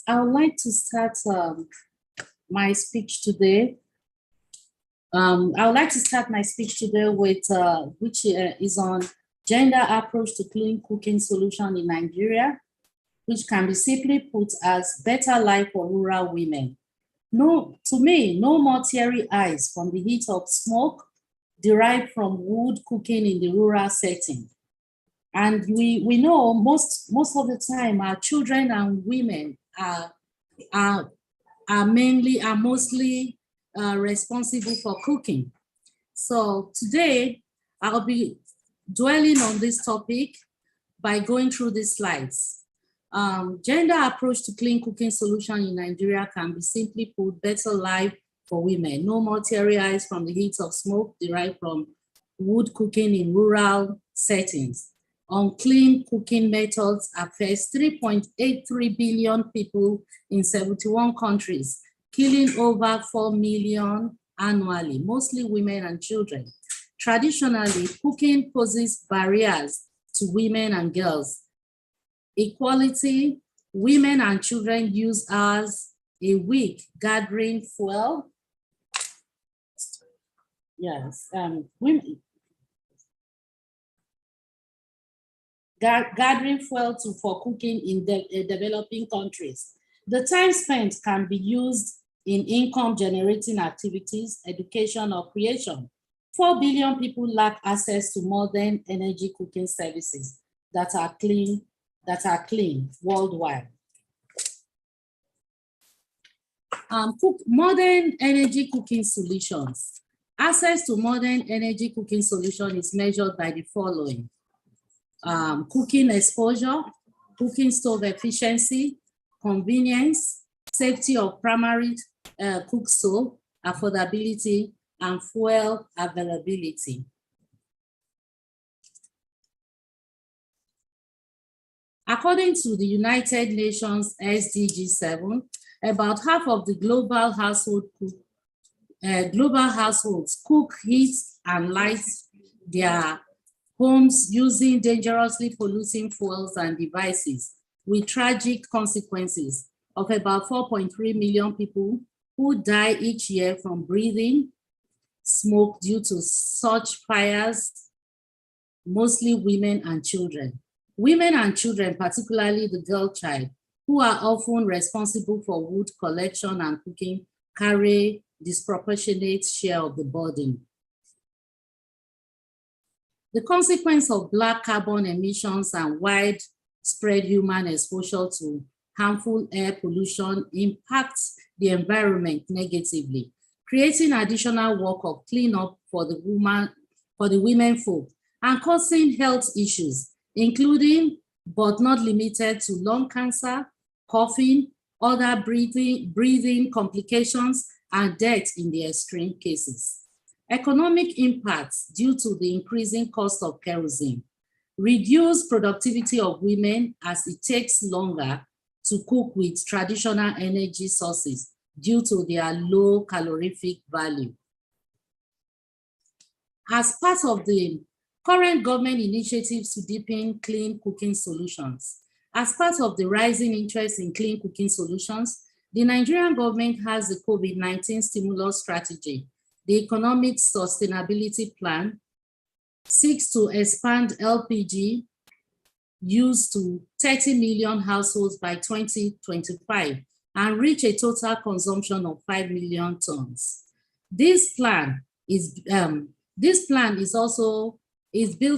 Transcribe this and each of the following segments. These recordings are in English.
I would like to start my speech today. I would like to start my speech today with which is on gender approach to clean cooking solution in Nigeria, which can be simply put as better life for rural women. No, to me, no more teary eyes from the heat of smoke derived from wood cooking in the rural setting. And we know most of the time our children and women are mostly responsible for cooking. So today I'll be dwelling on this topic by going through these slides. Gender approach to clean cooking solution in Nigeria can be simply put better life for women. No more teary eyes from the heat of smoke derived from wood cooking in rural settings. Unclean cooking methods affect 3.83 billion people in 71 countries, killing over 4 million annually, mostly women and children. Traditionally, cooking poses barriers to women and girls. Equality, women and children use hours a week gathering fuel. Yes, women. Gathering fuel for cooking in developing countries. The time spent can be used in income generating activities, education, or creation. 4 billion people lack access to modern energy cooking services that are clean worldwide. Modern energy cooking solutions. Access to modern energy cooking solution is measured by the following. Cooking exposure, cooking stove efficiency, convenience, safety of primary cook stove, affordability, and fuel availability. According to the United Nations SDG 7, about half of the global households cook, heat, and light their homes using dangerously polluting fuels and devices, with tragic consequences of about 4.3 million people who die each year from breathing smoke due to such fires, mostly women and children. Women and children, particularly the girl child, who are often responsible for wood collection and cooking, carry disproportionate share of the burden. The consequence of black carbon emissions and widespread human exposure to harmful air pollution impacts the environment negatively, creating additional work of cleanup for the women folk and causing health issues, including but not limited to lung cancer, coughing, other breathing complications, and death in the extreme cases. Economic impacts due to the increasing cost of kerosene, reduced productivity of women as it takes longer to cook with traditional energy sources due to their low calorific value. As part of the current government initiatives to deepen clean cooking solutions, as part of the rising interest in clean cooking solutions, the Nigerian government has the COVID-19 stimulus strategy. The Economic Sustainability Plan seeks to expand LPG use to 30 million households by 2025 and reach a total consumption of 5 million tons. This plan is built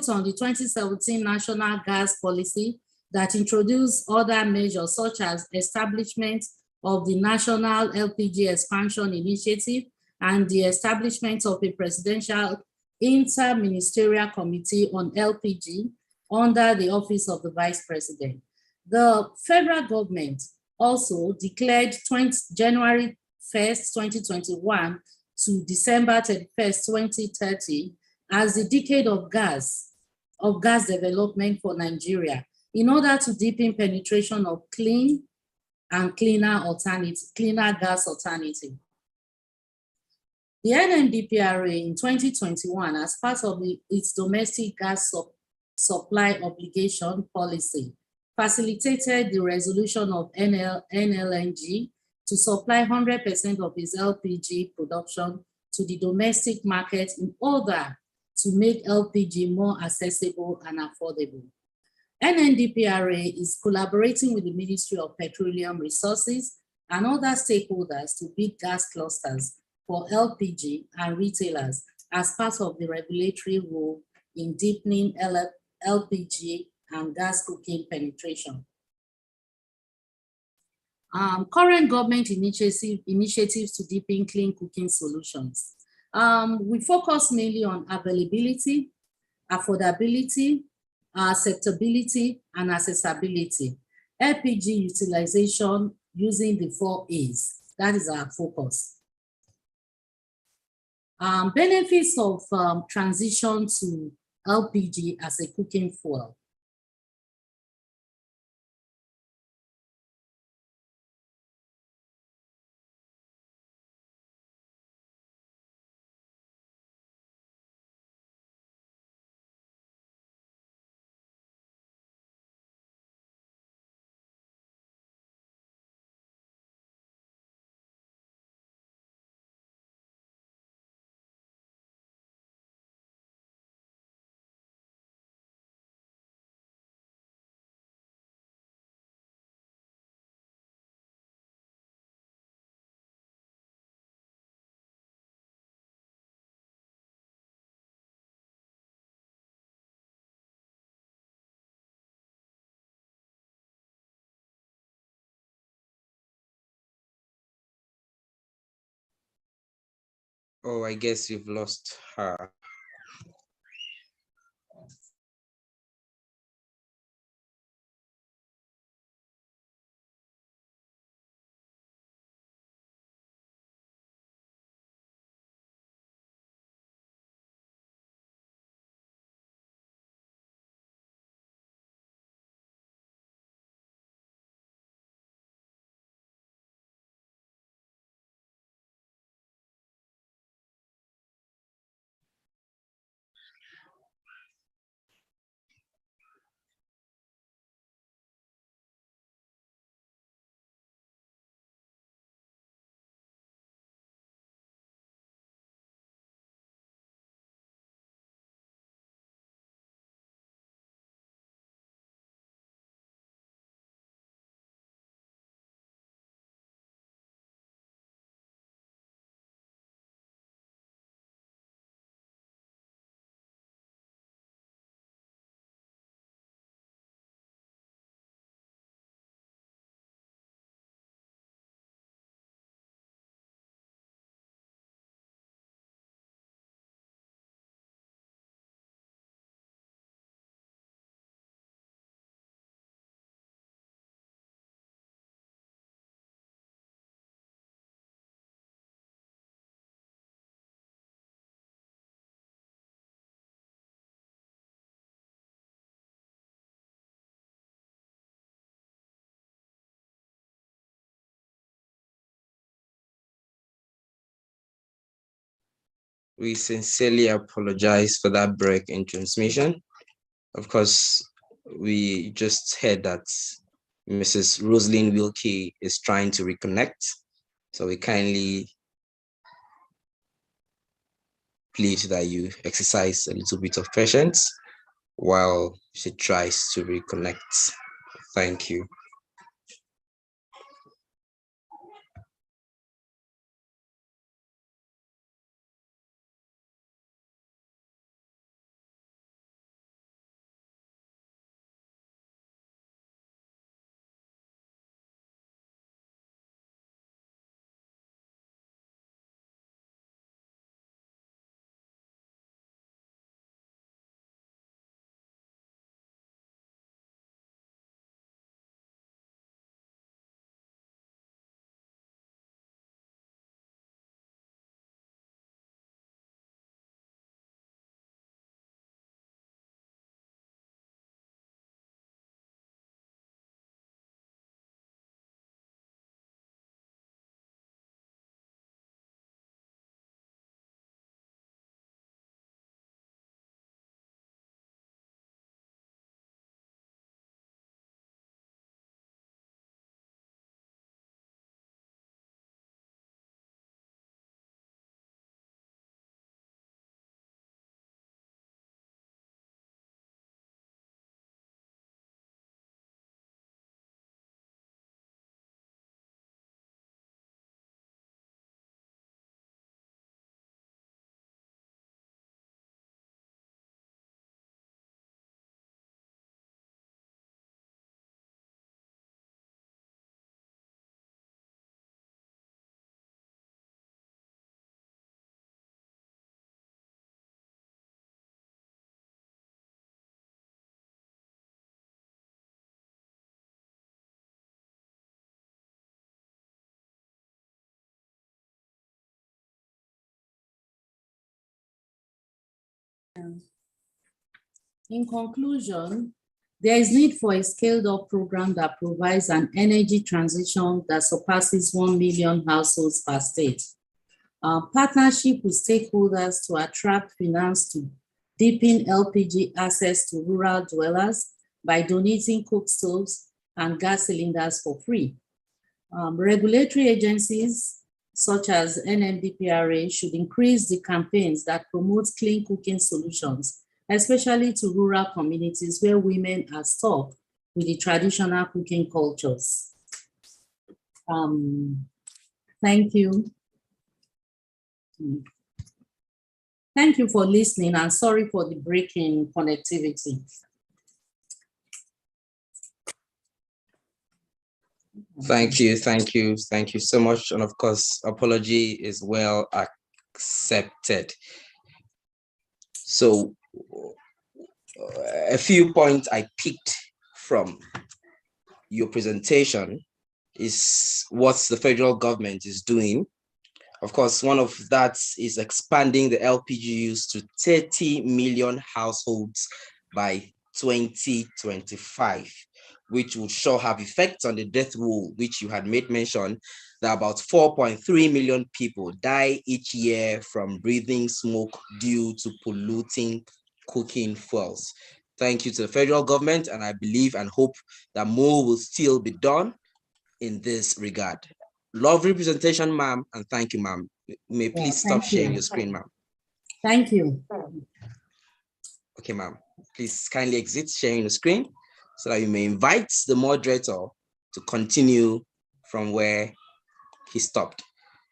on the 2017 National Gas Policy that introduced other measures such as establishment of the National LPG Expansion Initiative and the establishment of a presidential inter-ministerial committee on LPG under the office of the Vice President. The federal government also declared January 1st, 2021 to December 31st, 2030 as the decade of gas development for Nigeria in order to deepen penetration of clean and cleaner gas alternative. The NMDPRA in 2021, as part of its domestic gas supply obligation policy, facilitated the resolution of NLNG to supply 100% of its LPG production to the domestic market in order to make LPG more accessible and affordable. NNDPRA is collaborating with the Ministry of Petroleum Resources and other stakeholders to build gas clusters for LPG and retailers as part of the regulatory role in deepening LPG and gas cooking penetration. Current government initiatives to deepen clean cooking solutions. We focus mainly on availability, affordability, acceptability, and accessibility. LPG utilization using the 4 A's. That is our focus. Benefits of transition to LPG as a cooking fuel. Oh, I guess you've lost her. We sincerely apologize for that break in transmission. Of course, we just heard that Mrs. Rosalind Wilkie is trying to reconnect. So we kindly plead that you exercise a little bit of patience while she tries to reconnect. Thank you. In conclusion, there is need for a scaled-up program that provides an energy transition that surpasses 1 million households per state. Partnership with stakeholders to attract finance to deepen LPG access to rural dwellers by donating cook stoves and gas cylinders for free. Regulatory agencies such as NMDPRA should increase the campaigns that promote clean cooking solutions, especially to rural communities where women are stuck with the traditional cooking cultures. Thank you. Thank you for listening, and sorry for the break in connectivity. Thank you so much. And of course, apology is well accepted. So a few points I picked from your presentation is what the federal government is doing. Of course, one of that is expanding the LPG use to 30 million households by 2025, which will sure have effects on the death toll, which you had made mention that about 4.3 million people die each year from breathing smoke due to polluting cooking fuels. Thank you to the federal government, and I believe and hope that more will still be done in this regard. Lovely presentation, ma'am, and thank you, ma'am. May please stop sharing your screen, ma'am. Thank you. Okay, ma'am. Please kindly exit sharing the screen so that you may invite the moderator to continue from where he stopped.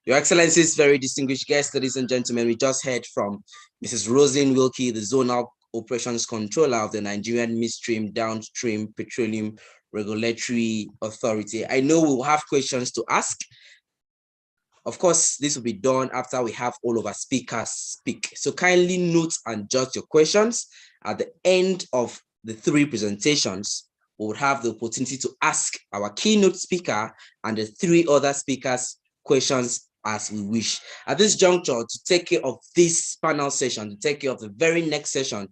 Your Excellencies, very distinguished guests, ladies and gentlemen, we just heard from Mrs. Rosalind Wilkie, the Zonal Operations Controller of the Nigerian Midstream Downstream Petroleum Regulatory Authority. I know we'll have questions to ask. Of course, this will be done after we have all of our speakers speak. So kindly note and jot your questions. At the end of the three presentations, we would have the opportunity to ask our keynote speaker and the three other speakers questions as we wish. At this juncture, to take care of this panel session, to take care of the very next session,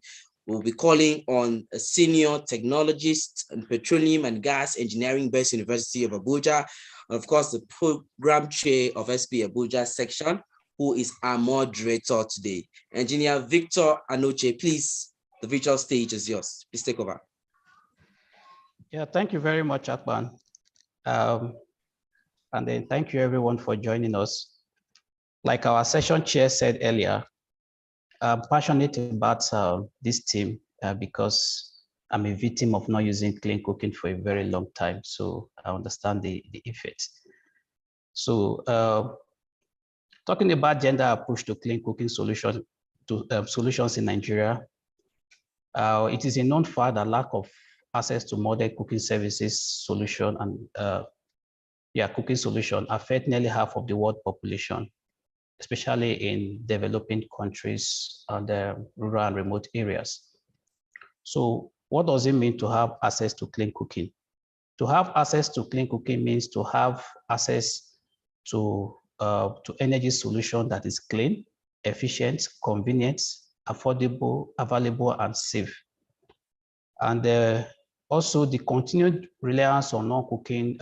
we'll be calling on a senior technologist in petroleum and gas engineering based University of Abuja, and of course, the program chair of Spe Abuja section, who is our moderator today. Engineer Victor Anoche, please, the virtual stage is yours. Please take over. Yeah, thank you very much, Akban. And then thank you everyone for joining us. Like our session chair said earlier, I'm passionate about this team because I'm a victim of not using clean cooking for a very long time. So I understand the effects. So talking about gender approach to clean cooking solutions in Nigeria, it is a known fact that lack of access to modern cooking services solution and cooking solution affect nearly half of the world population, especially in developing countries and rural and remote areas. So what does it mean to have access to clean cooking? To have access to clean cooking means to have access to energy solution that is clean, efficient, convenient, affordable, available, and safe. And also the continued reliance on non-cooking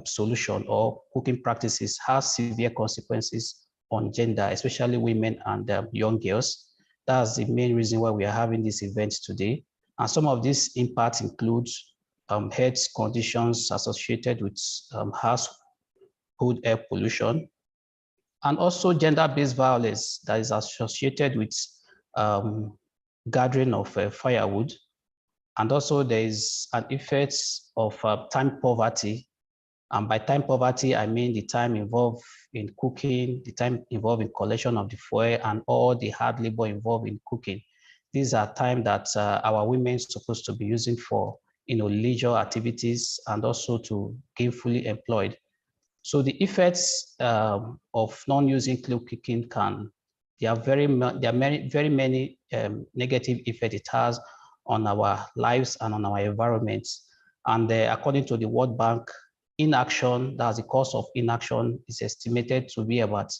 solution or cooking practices has severe consequences on gender, especially women and young girls. That's the main reason why we are having this event today. And some of these impacts include health conditions associated with household air pollution, and also gender-based violence that is associated with gathering of firewood. And also there is an effect of time poverty. And by time poverty, I mean the time involved in cooking, the time involved in collection of the fuel, and all the hard labor involved in cooking. These are time that our women are supposed to be using for leisure activities and also to gainfully employed. So the effects of non-using clean cooking there are very many negative effects it has on our lives and on our environments. And according to the World Bank, inaction, that's the cost of inaction, is estimated to be about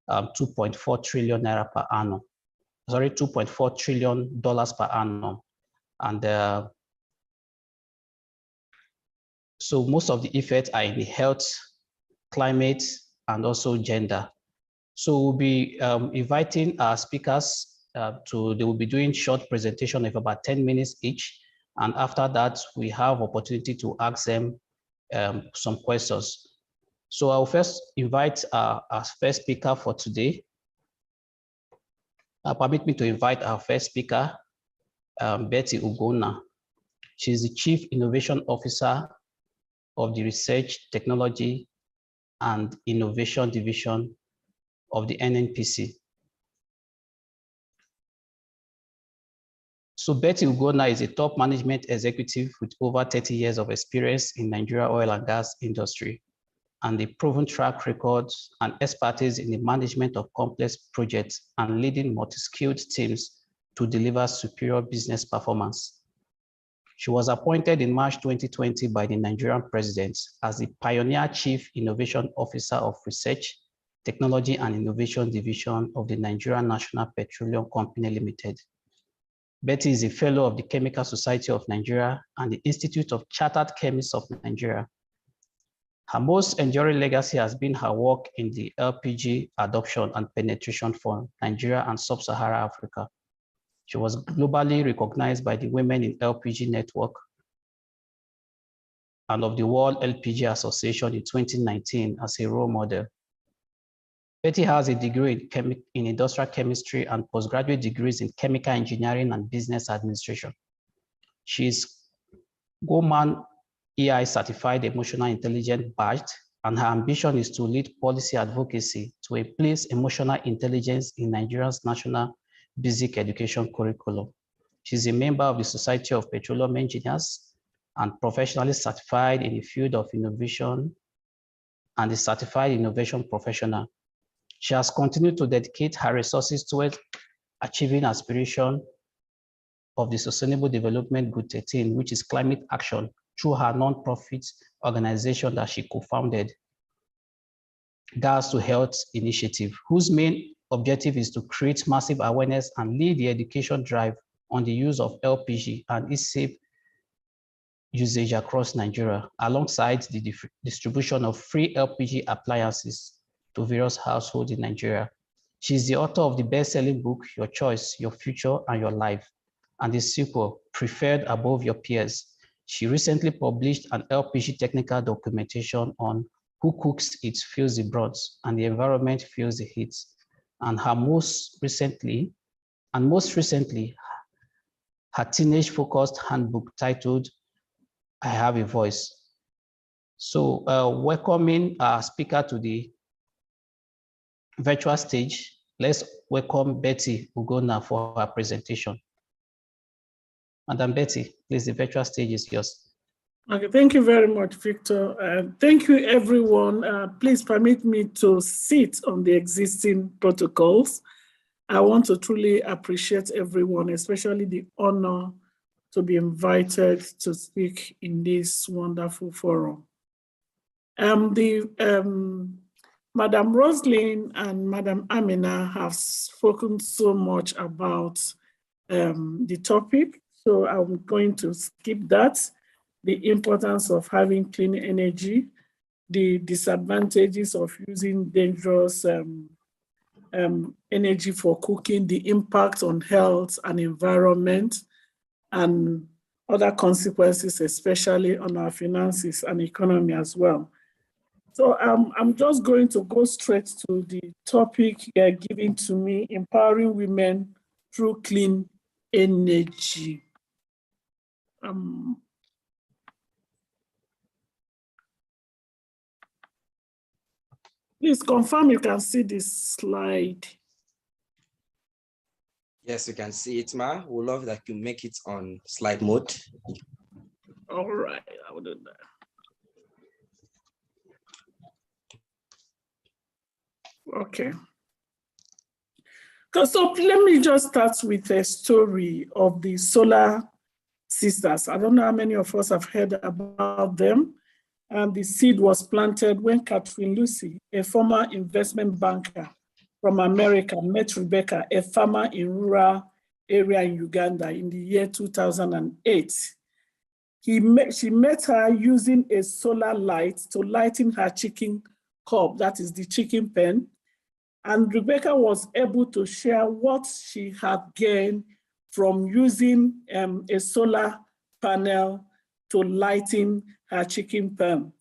2.4 trillion naira per annum. $2.4 trillion per annum. And so most of the effects are in the health, climate, and also gender. So we'll be inviting our speakers they will be doing short presentation of about 10 minutes each. And after that, we have opportunity to ask them some questions. So I'll first invite our first speaker for today. Permit me to invite our first speaker, Betty Ugonna. She's the Chief Innovation Officer of the Research, Technology, and Innovation Division of the NNPC. So Betty Ugonna is a top management executive with over 30 years of experience in Nigeria oil and gas industry, and a proven track record and expertise in the management of complex projects and leading multi-skilled teams to deliver superior business performance. She was appointed in March 2020 by the Nigerian president as the Pioneer Chief Innovation Officer of Research, Technology and Innovation Division of the Nigerian National Petroleum Company Limited. Betty is a fellow of the Chemical Society of Nigeria and the Institute of Chartered Chemists of Nigeria. Her most enduring legacy has been her work in the LPG adoption and penetration for Nigeria and Sub-Saharan Africa. She was globally recognized by the Women in LPG Network and of the World LPG Association in 2019 as a role model. Betty has a degree in industrial chemistry and postgraduate degrees in chemical engineering and business administration. She is Goldman EI certified emotional intelligence badged, and her ambition is to lead policy advocacy to place emotional intelligence in Nigeria's national basic education curriculum. She's a member of the Society of Petroleum Engineers and professionally certified in the field of innovation and is certified innovation professional. She has continued to dedicate her resources towards achieving aspiration of the Sustainable Development Goal 13, which is climate action, through her non-profit organization that she co-founded, Gas to Health Initiative, whose main objective is to create massive awareness and lead the education drive on the use of LPG and its safe usage across Nigeria, alongside the distribution of free LPG appliances to various households in Nigeria. She is the author of the best-selling book, Your Choice, Your Future, and Your Life, and the sequel, Preferred Above Your Peers. She recently published an LPG technical documentation on Who Cooks It Feels the Brunt and the Environment Feels the Heat. And most recently, her teenage-focused handbook titled, I Have a Voice. So welcoming our speaker to the virtual stage, let's welcome Betty Ugonna for her presentation. Madam Betty, please, the virtual stage is yours. Okay, thank you very much, Victor. Thank you, everyone. Please permit me to sit on the existing protocols. I want to truly appreciate everyone, especially the honor to be invited to speak in this wonderful forum. Madam Roslyn and Madam Amina have spoken so much about the topic, so I'm going to skip that. The importance of having clean energy, the disadvantages of using dangerous energy for cooking, the impact on health and environment, and other consequences, especially on our finances and economy as well. So I'm just going to go straight to the topic given to me, empowering women through clean energy. Please confirm you can see this slide. Yes, you can see it, Ma. We'd love that you make it on slide mode. All right, I will do that. Okay. So let me just start with a story of the Solar Sisters. I don't know how many of us have heard about them. The seed was planted when Catherine Lucy, a former investment banker, from America met Rebecca, a farmer in rural area in Uganda in the year 2008. She met her using a solar light to lighten her chicken coop, that is the chicken pen. And Rebecca was able to share what she had gained from using a solar panel to lighten her chicken pen.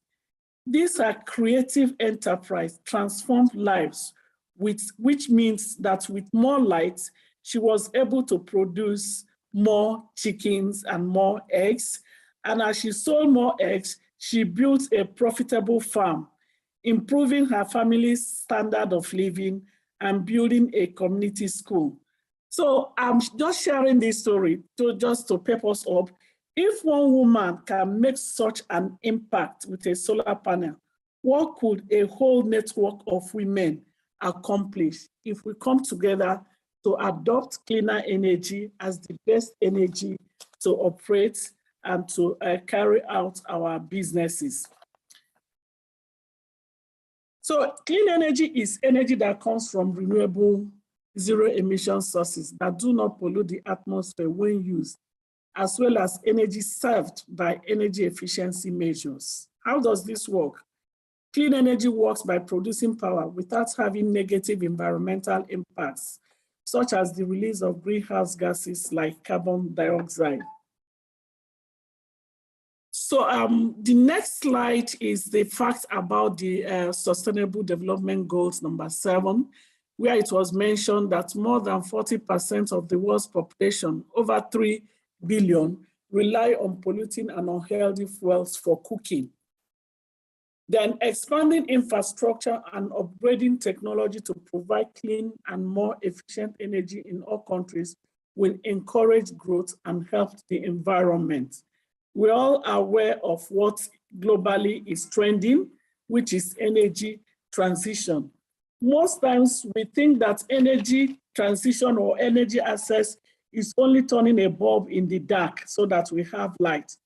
These are creative enterprise, transformed lives, which means that with more light, she was able to produce more chickens and more eggs. And as she sold more eggs, she built a profitable farm, improving her family's standard of living and building a community school. So I'm just sharing this story just to pep us up. If one woman can make such an impact with a solar panel, what could a whole network of women accomplish if we come together to adopt cleaner energy as the best energy to operate and to carry out our businesses? So clean energy is energy that comes from renewable zero emission sources that do not pollute the atmosphere when used, as well as energy served by energy efficiency measures. How does this work? Clean energy works by producing power without having negative environmental impacts, such as the release of greenhouse gases like carbon dioxide. So the next slide is the fact about the Sustainable Development Goals number 7, where it was mentioned that more than 40% of the world's population, over 3 billion, rely on polluting and unhealthy fuels for cooking. Then expanding infrastructure and upgrading technology to provide clean and more efficient energy in all countries will encourage growth and help the environment. We're all aware of what globally is trending, which is energy transition. Most times we think that energy transition or energy access is only turning a bulb in the dark so that we have light.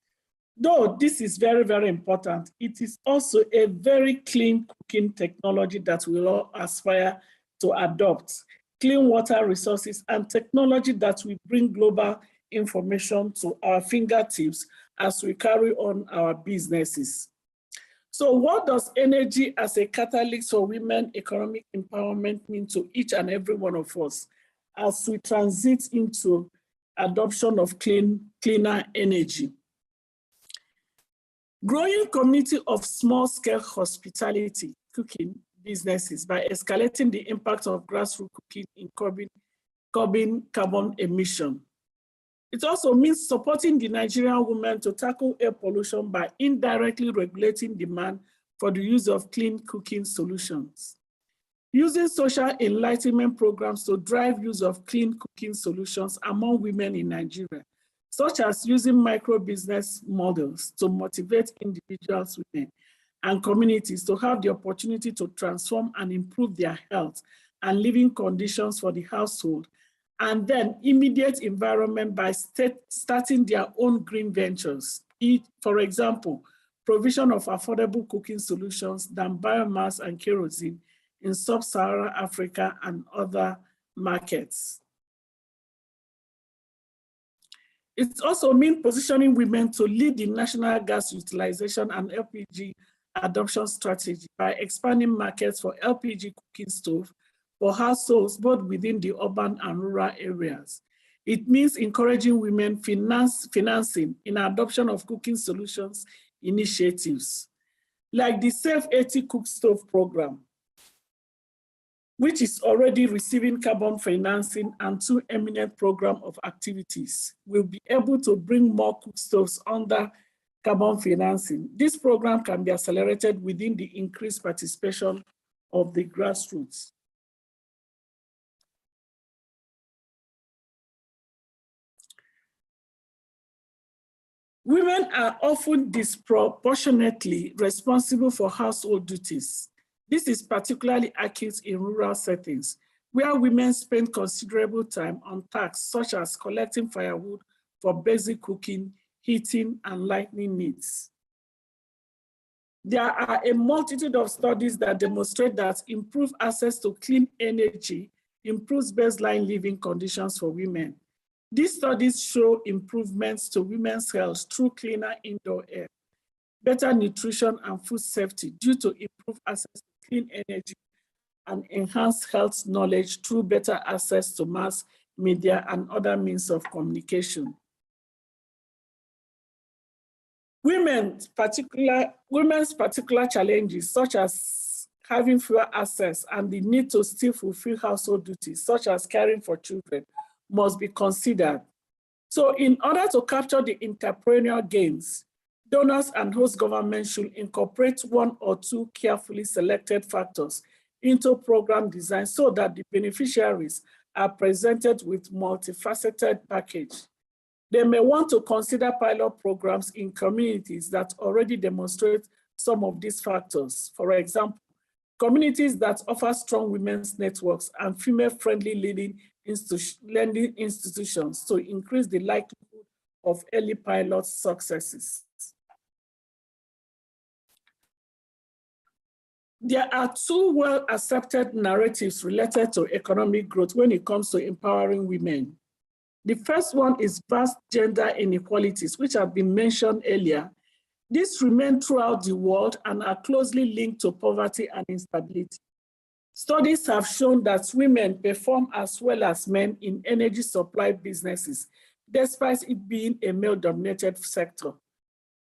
Though this is very, very important, it is also a very clean cooking technology that we all aspire to adopt. Clean water resources and technology that will bring global information to our fingertips as we carry on our businesses. So what does energy as a catalyst for women economic empowerment mean to each and every one of us as we transit into adoption of cleaner energy? Growing community of small-scale hospitality cooking businesses by escalating the impact of grassroots cooking in curbing carbon emission. It also means supporting the Nigerian women to tackle air pollution by indirectly regulating demand for the use of clean cooking solutions. Using social enlightenment programs to drive use of clean cooking solutions among women in Nigeria, such as using micro-business models to motivate individuals, women, and communities to have the opportunity to transform and improve their health and living conditions for the household, and then immediate environment by starting their own green ventures. For example, provision of affordable cooking solutions than biomass and kerosene in sub-Saharan Africa and other markets. It also means positioning women to lead the national gas utilization and LPG adoption strategy by expanding markets for LPG cooking stove for households both within the urban and rural areas. It means encouraging women financing in adoption of cooking solutions initiatives, like the Safe 80 Cook Stove program, which is already receiving carbon financing, and 2 eminent program of activities will be able to bring more cook stoves under carbon financing. This program can be accelerated within the increased participation of the grassroots. Women are often disproportionately responsible for household duties. This is particularly acute in rural settings, where women spend considerable time on tasks such as collecting firewood for basic cooking, heating, and lighting needs. There are a multitude of studies that demonstrate that improved access to clean energy improves baseline living conditions for women. These studies show improvements to women's health through cleaner indoor air, better nutrition and food safety due to improved access to clean energy, and enhanced health knowledge through better access to mass media and other means of communication. Women's particular challenges, such as having fewer access and the need to still fulfill household duties, such as caring for children, must be considered. So in order to capture the entrepreneurial gains, donors and host governments should incorporate one or two carefully selected factors into program design so that the beneficiaries are presented with multifaceted package. They may want to consider pilot programs in communities that already demonstrate some of these factors. For example, communities that offer strong women's networks and female-friendly lending institutions to increase the likelihood of early pilot successes. There are two well-accepted narratives related to economic growth when it comes to empowering women. The first one is vast gender inequalities, which have been mentioned earlier. These remain throughout the world and are closely linked to poverty and instability. Studies have shown that women perform as well as men in energy supply businesses, despite it being a male-dominated sector.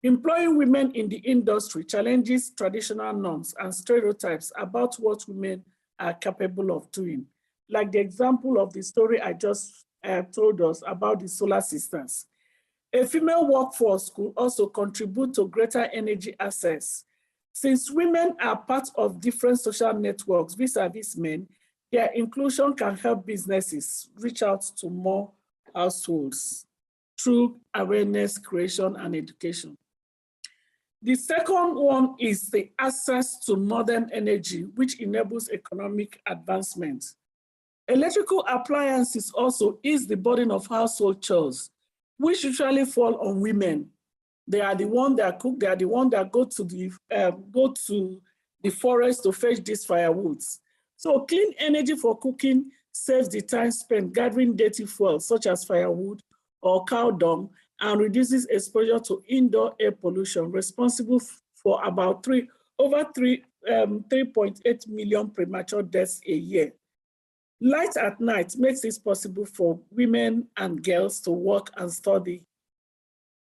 Employing women in the industry challenges traditional norms and stereotypes about what women are capable of doing. Like the example of the story I just told us about the solar sisters. A female workforce could also contribute to greater energy access. Since women are part of different social networks vis-a-vis men, their inclusion can help businesses reach out to more households through awareness creation and education. The second one is the access to modern energy, which enables economic advancement. Electrical appliances also ease the burden of household chores, which usually fall on women. They are the ones that cook, they are the ones that go to the forest to fetch these firewoods. So clean energy for cooking saves the time spent gathering dirty fuel, such as firewood or cow dung, and reduces exposure to indoor air pollution, responsible for about 3.8 million premature deaths a year. Light at night makes it possible for women and girls to work and study.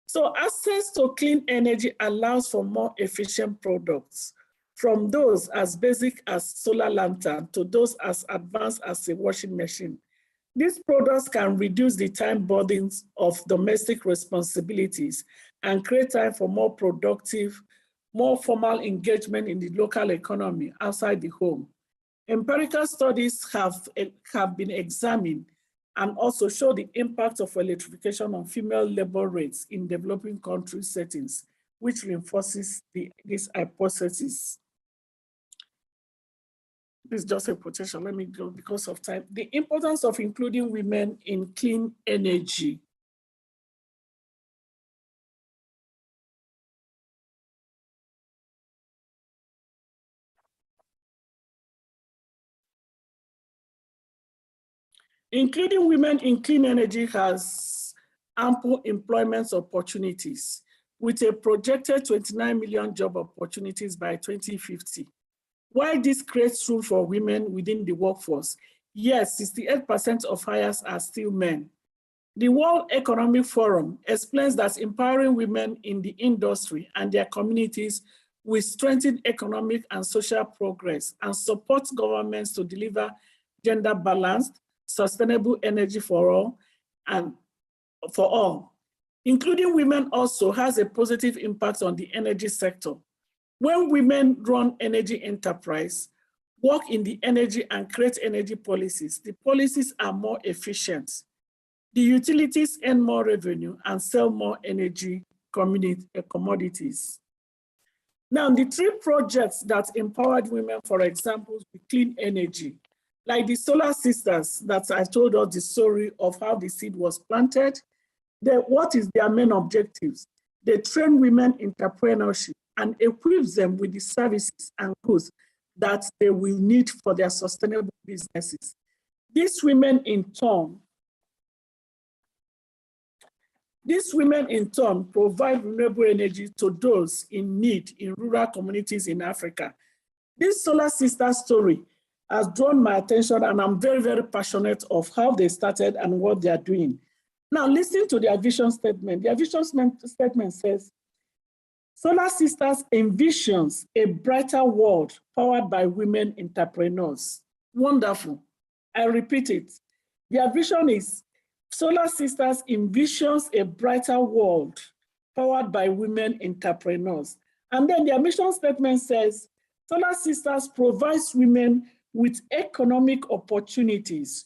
So access to clean energy allows for more efficient products, from those as basic as solar lantern to those as advanced as a washing machine. These products can reduce the time burdens of domestic responsibilities and create time for more productive, more formal engagement in the local economy outside the home. Empirical studies have been examined and also show the impact of electrification on female labor rates in developing country settings, which reinforces this hypothesis. This is just a quotation, let me go because of time. The importance of including women in clean energy. Including women in clean energy has ample employment opportunities with a projected 29 million job opportunities by 2050. While this creates room for women within the workforce, yes, 68% of hires are still men. The World Economic Forum explains that empowering women in the industry and their communities will strengthen economic and social progress and support governments to deliver gender-balanced, sustainable energy for all and for all. Including women also has a positive impact on the energy sector. When women run energy enterprise, work in the energy and create energy policies, the policies are more efficient. The utilities earn more revenue and sell more energy commodities. Now, the 3 projects that empowered women, for example, with clean energy, like the Solar Sisters that I told us the story of how the seed was planted, what is their main objectives? They train women in entrepreneurship and equips them with the services and goods that they will need for their sustainable businesses. These women in turn provide renewable energy to those in need in rural communities in Africa. This Solar Sister story has drawn my attention, and I'm very, very passionate of how they started and what they are doing. Now, listen to their vision statement. Their vision statement says, Solar Sisters envisions a brighter world powered by women entrepreneurs. Wonderful. I repeat it. Their vision is Solar Sisters envisions a brighter world powered by women entrepreneurs. And then their mission statement says, Solar Sisters provides women with economic opportunities,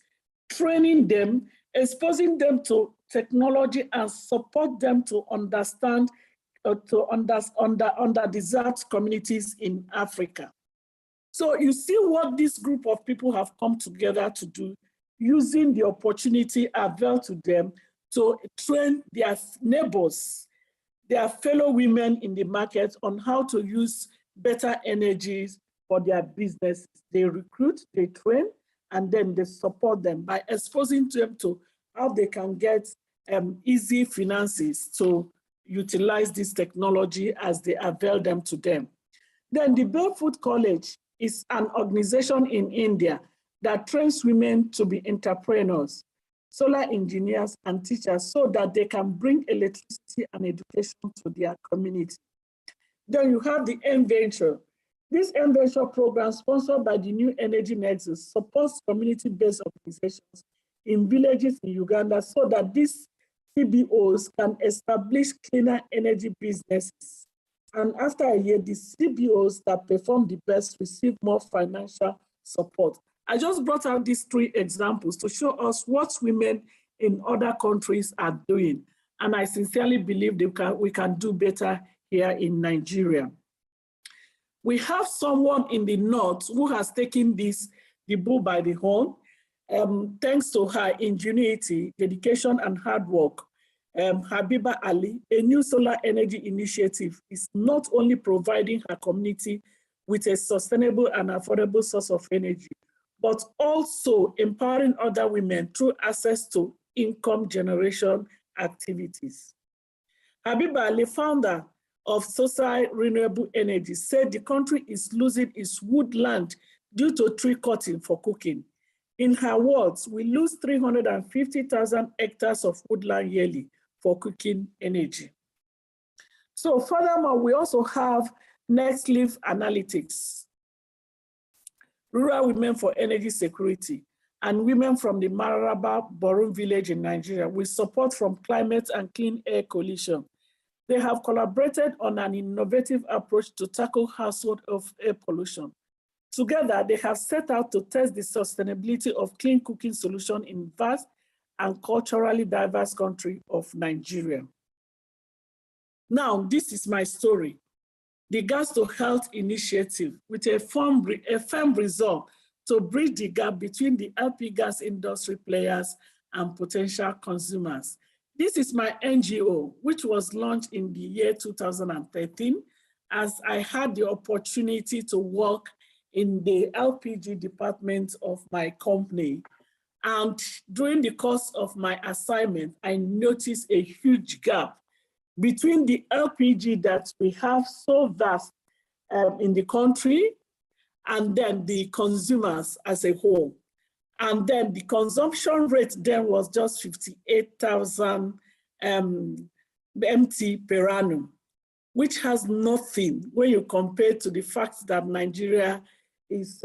training them, exposing them to technology, and support them to understand underdeserved communities in Africa. So you see what this group of people have come together to do, using the opportunity available to them to train their neighbors, their fellow women in the market on how to use better energies for their business. They recruit, they train, and then they support them by exposing them to how they can get easy finances to utilize this technology as they avail them to them. Then the Barefoot College is an organization in India that trains women to be entrepreneurs, solar engineers, and teachers so that they can bring electricity and education to their community. Then you have the M-Venture. This M-Venture program, sponsored by the New Energy Nexus, supports community-based organizations in villages in Uganda so that these CBOs can establish cleaner energy businesses. And after a year, the CBOs that perform the best receive more financial support. I just brought out these three examples to show us what women in other countries are doing. And I sincerely believe we can do better here in Nigeria. We have someone in the north who has taken the bull by the horn. Thanks to her ingenuity, dedication, and hard work, Habiba Ali, a new solar energy initiative, is not only providing her community with a sustainable and affordable source of energy, but also empowering other women through access to income generation activities. Habiba Ali, founder of Social Renewable Energy, said the country is losing its woodland due to tree cutting for cooking. In her words, we lose 350,000 hectares of woodland yearly for cooking energy. So furthermore, we also have Next Leaf Analytics, Rural Women for Energy Security, and women from the Mararaba Borum village in Nigeria with support from Climate and Clean Air Coalition. They have collaborated on an innovative approach to tackle household air pollution. Together, they have set out to test the sustainability of clean cooking solution in vast and culturally diverse country of Nigeria. Now, this is my story. The Gas to Health initiative with a firm resolve to bridge the gap between the LP gas industry players and potential consumers. This is my NGO, which was launched in the year 2013, as I had the opportunity to work in the LPG department of my company. And during the course of my assignment, I noticed a huge gap between the LPG that we have so vast in the country and then the consumers as a whole. And then the consumption rate then was just 58,000 MT per annum, which has nothing when you compare to the fact that Nigeria is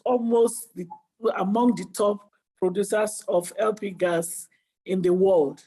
almost among the top producers of LP gas in the world.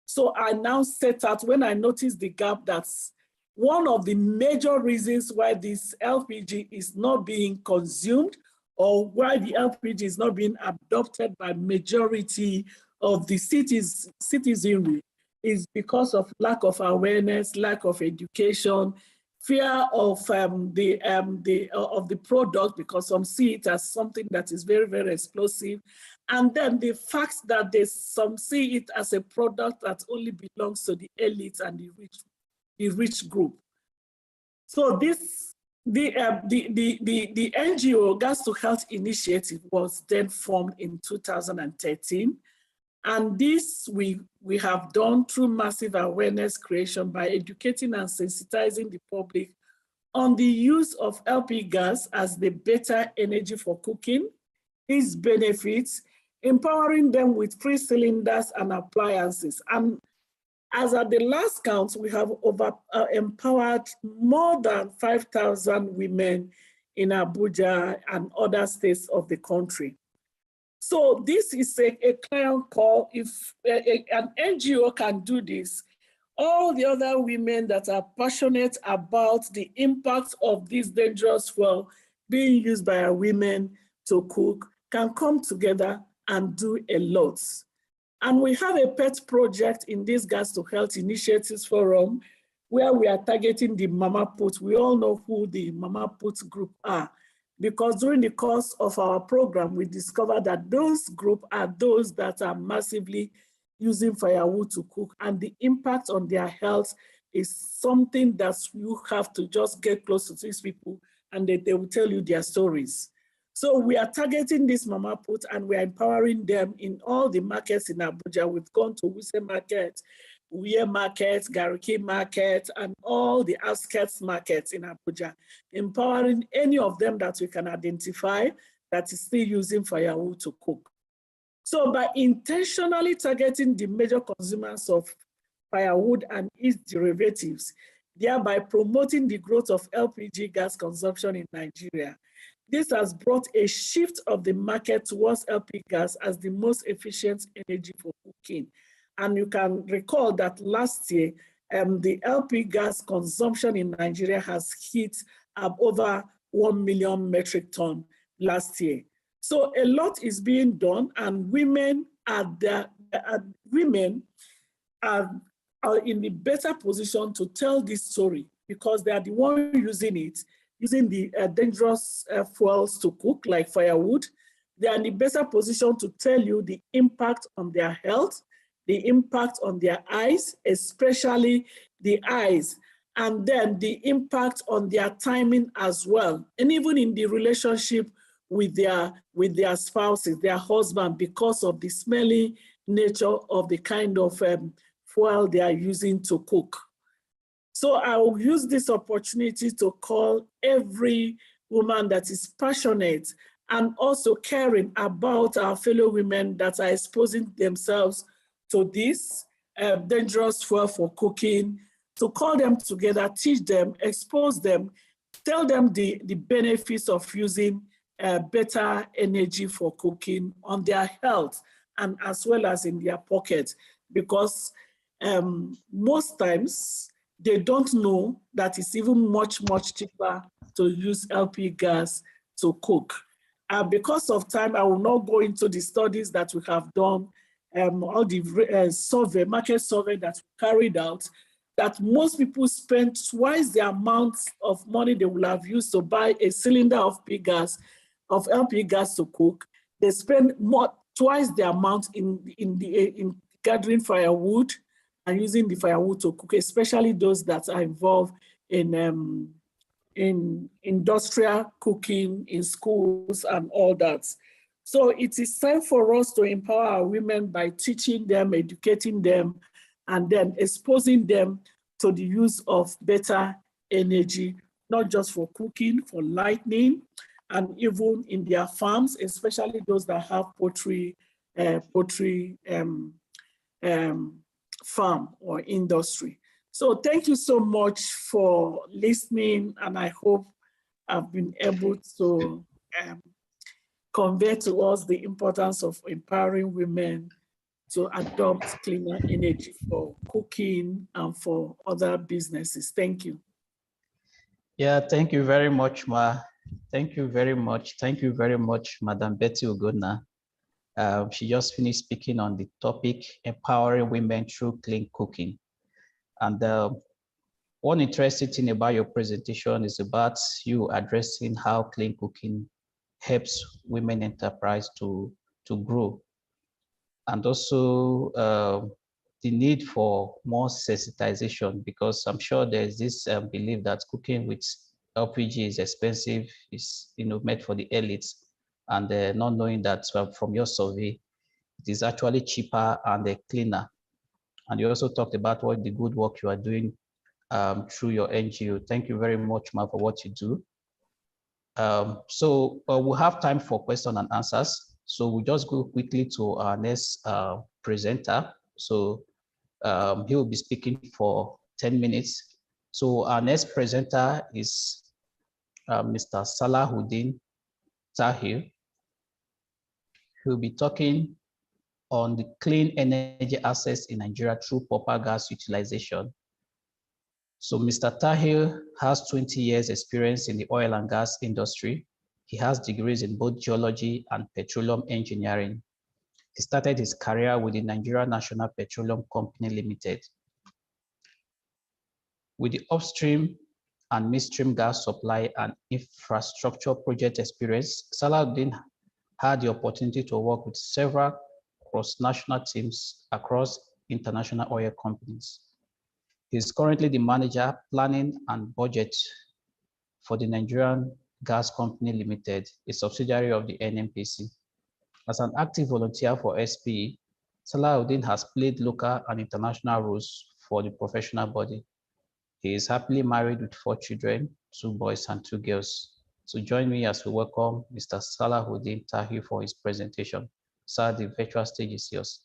So I now set out, when I noticed the gap, that's one of the major reasons why this LPG is not being consumed, or why the LPG is not being adopted by majority of the citizenry, is because of lack of awareness, lack of education, fear of the product, because some see it as something that is very, very explosive. And then the fact that some see it as a product that only belongs to the elite and the rich group. So the NGO Gas to Health Initiative was then formed in 2013. And this we have done through massive awareness creation by educating and sensitizing the public on the use of LP gas as the better energy for cooking, its benefits, empowering them with free cylinders and appliances. And as at the last count, we have empowered more than 5,000 women in Abuja and other states of the country. So this is a client call. If an NGO can do this, all the other women that are passionate about the impact of this dangerous fuel being used by our women to cook can come together and do a lot. And we have a pet project in this Gas to Health Initiatives Forum where we are targeting the Mama Put. We all know who the Mama Put group are, because during the course of our program, we discovered that those groups are those that are massively using firewood to cook, and the impact on their health is something that you have to just get close to these people and they will tell you their stories. So we are targeting this Mama Put and we are empowering them in all the markets in Abuja. We've gone to Wuse Market, Uye Market, Gariki Market, and all the outskirts markets in Abuja, empowering any of them that we can identify that is still using firewood to cook. So by intentionally targeting the major consumers of firewood and its derivatives, thereby promoting the growth of LPG gas consumption in Nigeria, this has brought a shift of the market towards LP gas as the most efficient energy for cooking. And you can recall that last year, the LP gas consumption in Nigeria has hit over 1 million metric tons last year. So a lot is being done, and women are in the better position to tell this story because they are the ones using it, using the dangerous fuels to cook like firewood. They are in the better position to tell you the impact on their health, the impact on their eyes, especially the eyes, and then the impact on their timing as well, and even in the relationship with their spouses, their husband, because of the smelly nature of the kind of fuel they are using to cook. So I will use this opportunity to call every woman that is passionate and also caring about our fellow women that are exposing themselves to this dangerous fuel for cooking, to call them together, teach them, expose them, tell them the benefits of using better energy for cooking on their health and as well as in their pocket, because most times they don't know that it's even much cheaper to use LP gas to cook. Because of time, I will not go into the studies that we have done, all the market survey that we carried out, that most people spend twice the amount of money they will have used to buy a cylinder of LP gas to cook. They spend twice the amount in gathering firewood and using the firewood to cook, especially those that are involved in industrial cooking, in schools and all that. So it is time for us to empower our women by teaching them, educating them, and then exposing them to the use of better energy, not just for cooking, for lighting, and even in their farms, especially those that have poultry farm or industry. So thank you so much for listening, and I hope I've been able to convey to us the importance of empowering women to adopt cleaner energy for cooking and for other businesses. Thank you. Yeah, thank you very much, Ma. Thank you very much. Thank you very much, Madam Betty Ugodna. She just finished speaking on the topic, empowering women through clean cooking. And one interesting thing about your presentation is about you addressing how clean cooking helps women enterprise to grow. And also the need for more sensitization, because I'm sure there's this belief that cooking with LPG is expensive, is made for the elites, and not knowing that from your survey, it is actually cheaper and cleaner. And you also talked about the good work you are doing through your NGO. Thank you very much, Ma, for what you do. So we'll have time for question and answers. So we'll just go quickly to our next presenter. So he will be speaking for 10 minutes. So our next presenter is Mr. Salahuddin Tahir. He'll be talking on the clean energy access in Nigeria through proper gas utilization. So Mr. Tahir has 20 years experience in the oil and gas industry. He has degrees in both geology and petroleum engineering. He started his career with the Nigeria National Petroleum Company Limited. With the upstream and midstream gas supply and infrastructure project experience, Salahuddin had the opportunity to work with several cross-national teams across international oil companies. He is currently the manager, planning and budget for the Nigerian Gas Company Limited, a subsidiary of the NNPC. As an active volunteer for SPE, Salahuddin has played local and international roles for the professional body. He is happily married with 4 children, 2 boys and 2 girls. So join me as we welcome Mr. Salahuddin Tahir for his presentation. Sir, the virtual stage is yours.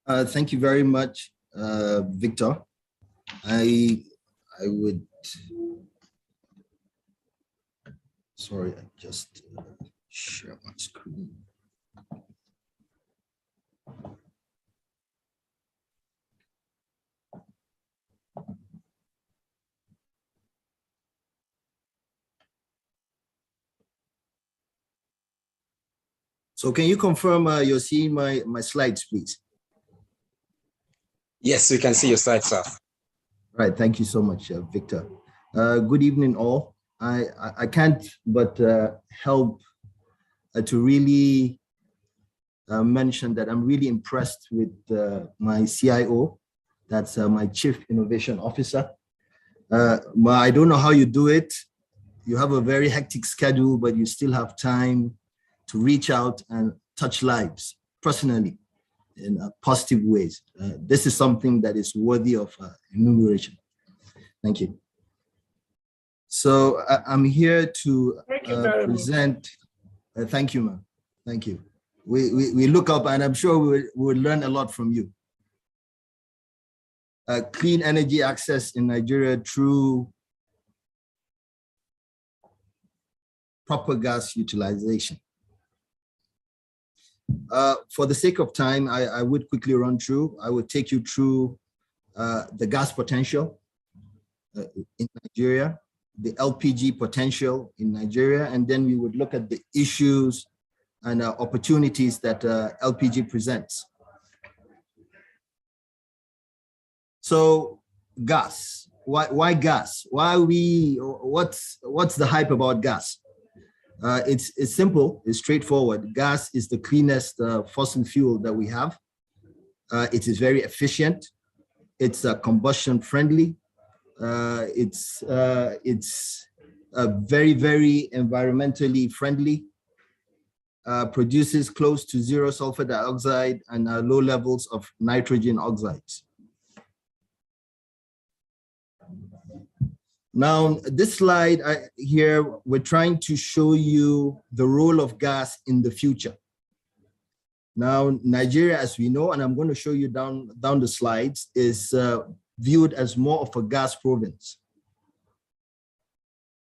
Thank you very much, Victor. I would, sorry, I just share my screen. So can you confirm you're seeing my slides, please? Yes, we can see your slides, sir. Right, thank you so much, Victor. Good evening, all. I can't but help to really mention that I'm really impressed with my CIO, that's my Chief Innovation Officer. I don't know how you do it. You have a very hectic schedule, but you still have time to reach out and touch lives personally in positive ways. This is something that is worthy of enumeration. Thank you. So I'm here to present. Thank you, ma'am. Thank you. We look up, and I'm sure we will learn a lot from you. Clean energy access in Nigeria through proper gas utilization. For the sake of time, I would quickly run through. I would take you through the gas potential in Nigeria, the LPG potential in Nigeria, and then we would look at the issues and opportunities that LPG presents. So gas, why gas? What's the hype about gas? It's simple, it's straightforward. Gas is the cleanest fossil fuel that we have. It is very efficient. It's combustion friendly. It's very, very environmentally friendly. Produces close to 0 sulfur dioxide and low levels of nitrogen oxides. Now, this slide here, we're trying to show you the role of gas in the future. Now, Nigeria, as we know, and I'm going to show you down the slides, is viewed as more of a gas province.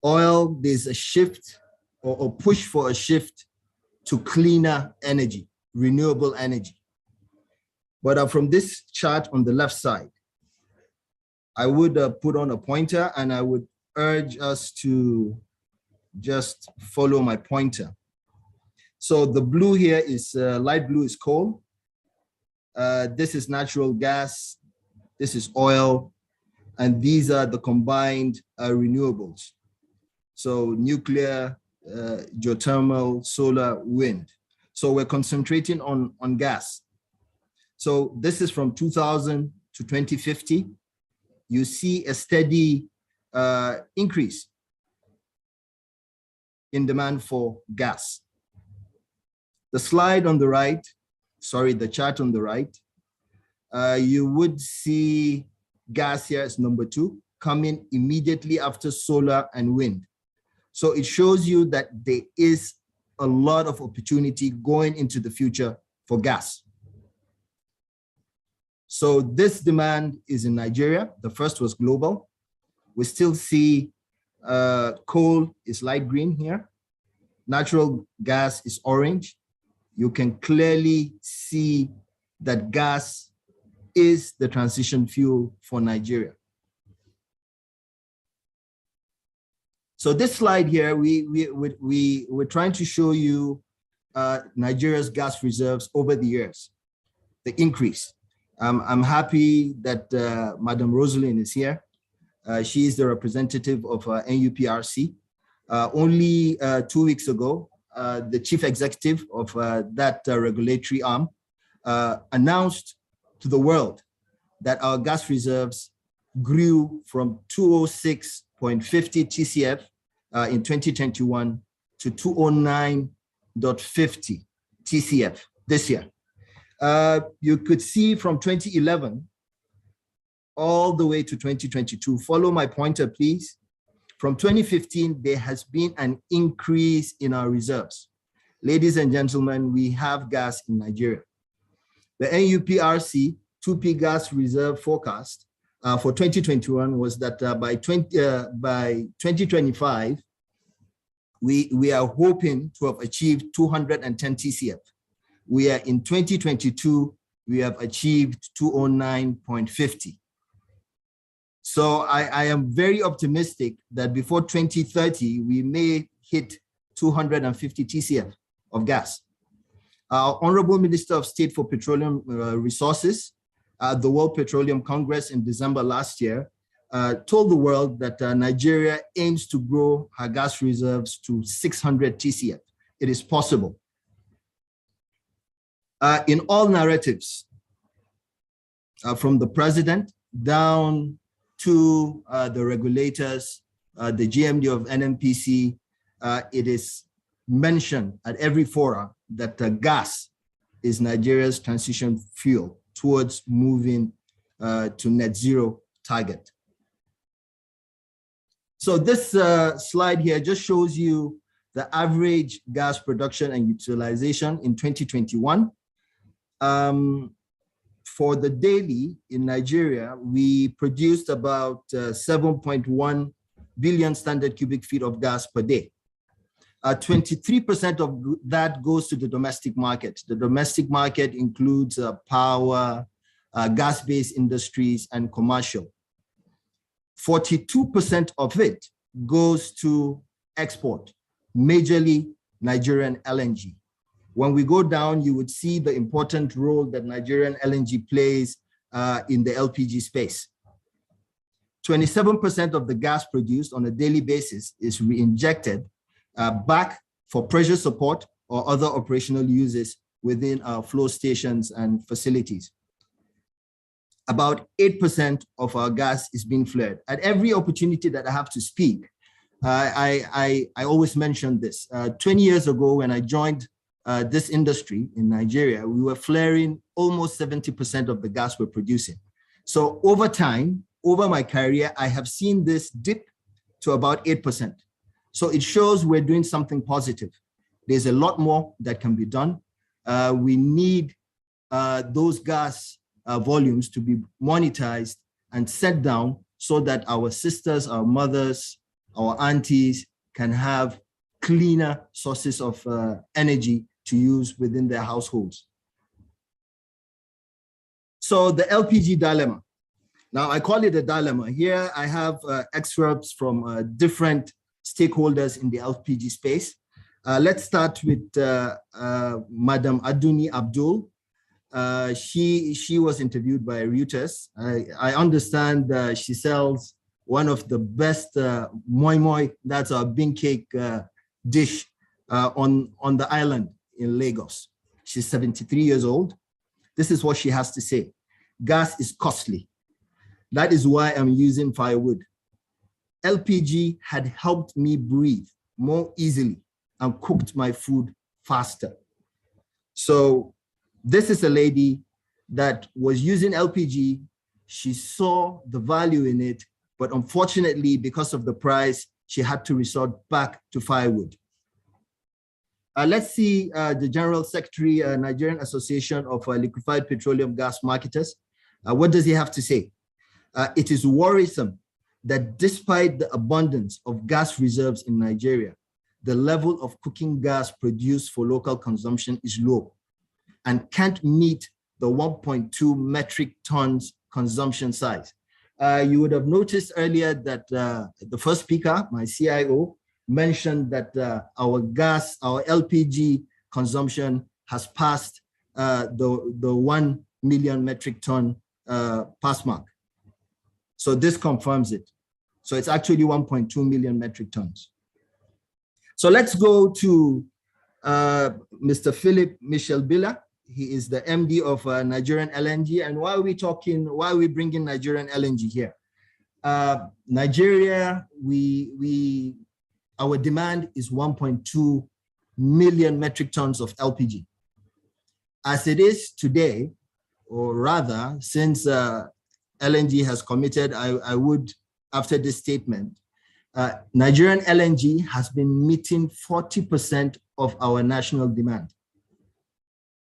Oil, there's a shift or push for a shift to cleaner energy, renewable energy. But from this chart on the left side, I would put on a pointer, and I would urge us to just follow my pointer. So the blue here is, light blue is coal. This is natural gas. This is oil. And these are the combined renewables. So nuclear, geothermal, solar, wind. So we're concentrating on gas. So this is from 2000 to 2050. You see a steady increase in demand for gas. The slide on the right, sorry, the chart on the right, you would see gas here as number 2, coming immediately after solar and wind. So it shows you that there is a lot of opportunity going into the future for gas. So this demand is in Nigeria. The first was global. We still see coal is light green here. Natural gas is orange. You can clearly see that gas is the transition fuel for Nigeria. So this slide here, we're trying to show you Nigeria's gas reserves over the years, the increase. I'm happy that Madam Rosalind is here. She is the representative of NUPRC. Only 2 weeks ago, the chief executive of that regulatory arm announced to the world that our gas reserves grew from 206.50 TCF in 2021 to 209.50 TCF this year. You could see from 2011 all the way to 2022. Follow my pointer, please. From 2015, there has been an increase in our reserves. Ladies and gentlemen, we have gas in Nigeria. The NUPRC 2P gas reserve forecast for 2021 was that by 2025, we are hoping to have achieved 210 TCF. We are in 2022, we have achieved 209.50. So I am very optimistic that before 2030, we may hit 250 TCF of gas. Our Honorable Minister of State for Petroleum Resources at the World Petroleum Congress in December last year told the world that Nigeria aims to grow her gas reserves to 600 TCF. It is possible. In all narratives, from the president down to the regulators, the GMD of NNPC, it is mentioned at every forum that gas is Nigeria's transition fuel towards moving to net zero target. So this slide here just shows you the average gas production and utilization in 2021. For the daily in Nigeria, we produced about 7.1 billion standard cubic feet of gas per day. 23% of that goes to the domestic market. The domestic market includes power, gas-based industries, and commercial. 42% of it goes to export, majorly Nigerian LNG. When we go down, you would see the important role that Nigerian LNG plays in the LPG space. 27% of the gas produced on a daily basis is re-injected back for pressure support or other operational uses within our flow stations and facilities. About 8% of our gas is being flared. At every opportunity that I have to speak, I always mention this. 20 years ago, when I joined this industry in Nigeria, we were flaring almost 70% of the gas we're producing. So over time, over my career, I have seen this dip to about 8%. So it shows we're doing something positive. There's a lot more that can be done. We need those gas volumes to be monetized and set down so that our sisters, our mothers, our aunties can have cleaner sources of energy to use within their households. So the LPG dilemma. Now I call it a dilemma. Here I have excerpts from different stakeholders in the LPG space. Let's start with Madam Aduni Abdul. She was interviewed by Reuters. I understand she sells one of the best moi moi, that's a bean cake dish on the island in Lagos. She's 73 years old. This is what she has to say. Gas is costly. That is why I'm using firewood. LPG had helped me breathe more easily and cooked my food faster. So this is a lady that was using LPG. She saw the value in it, but unfortunately, because of the price, she had to resort back to firewood. Let's see the General Secretary, Nigerian Association of Liquefied Petroleum Gas Marketers. What does he have to say? It is worrisome that despite the abundance of gas reserves in Nigeria, the level of cooking gas produced for local consumption is low and can't meet the 1.2 metric tons consumption size. You would have noticed earlier that the first speaker, my CIO, mentioned that our LPG consumption has passed the 1 million metric ton pass mark. So this confirms it. So it's actually 1.2 million metric tons. So let's go to Mr. Philip Michel-Bila. He is the MD of Nigerian LNG. And why are we bringing Nigerian LNG here? Nigeria, our demand is 1.2 million metric tons of LPG. As it is today, or rather, since LNG has committed, I would, after this statement, Nigerian LNG has been meeting 40% of our national demand.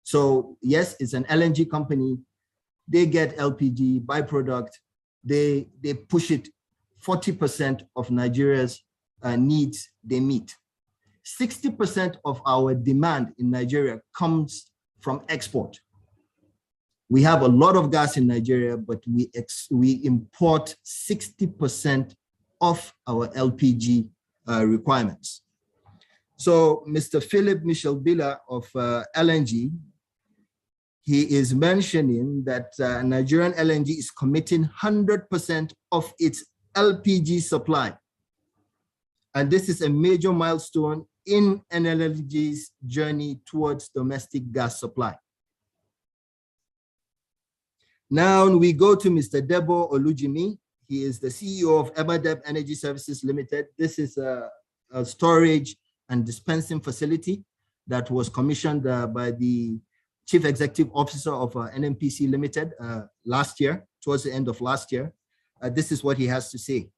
So yes, it's an LNG company. They get LPG byproduct. They push it. 40% of Nigeria's needs they meet. 60% of our demand in Nigeria comes from export. We have a lot of gas in Nigeria, but we import 60% of our LPG requirements. So Mr. Philip Michel-Bila of LNG, he is mentioning that Nigerian LNG is committing 100% of its LPG supply. And this is a major milestone in NLNG's journey towards domestic gas supply. Now we go to Mr. Debo Olujimi. He is the CEO of Ebadeb Energy Services Limited. This is a storage and dispensing facility that was commissioned by the Chief Executive Officer of NNPC Limited last year, towards the end of last year. This is what he has to say.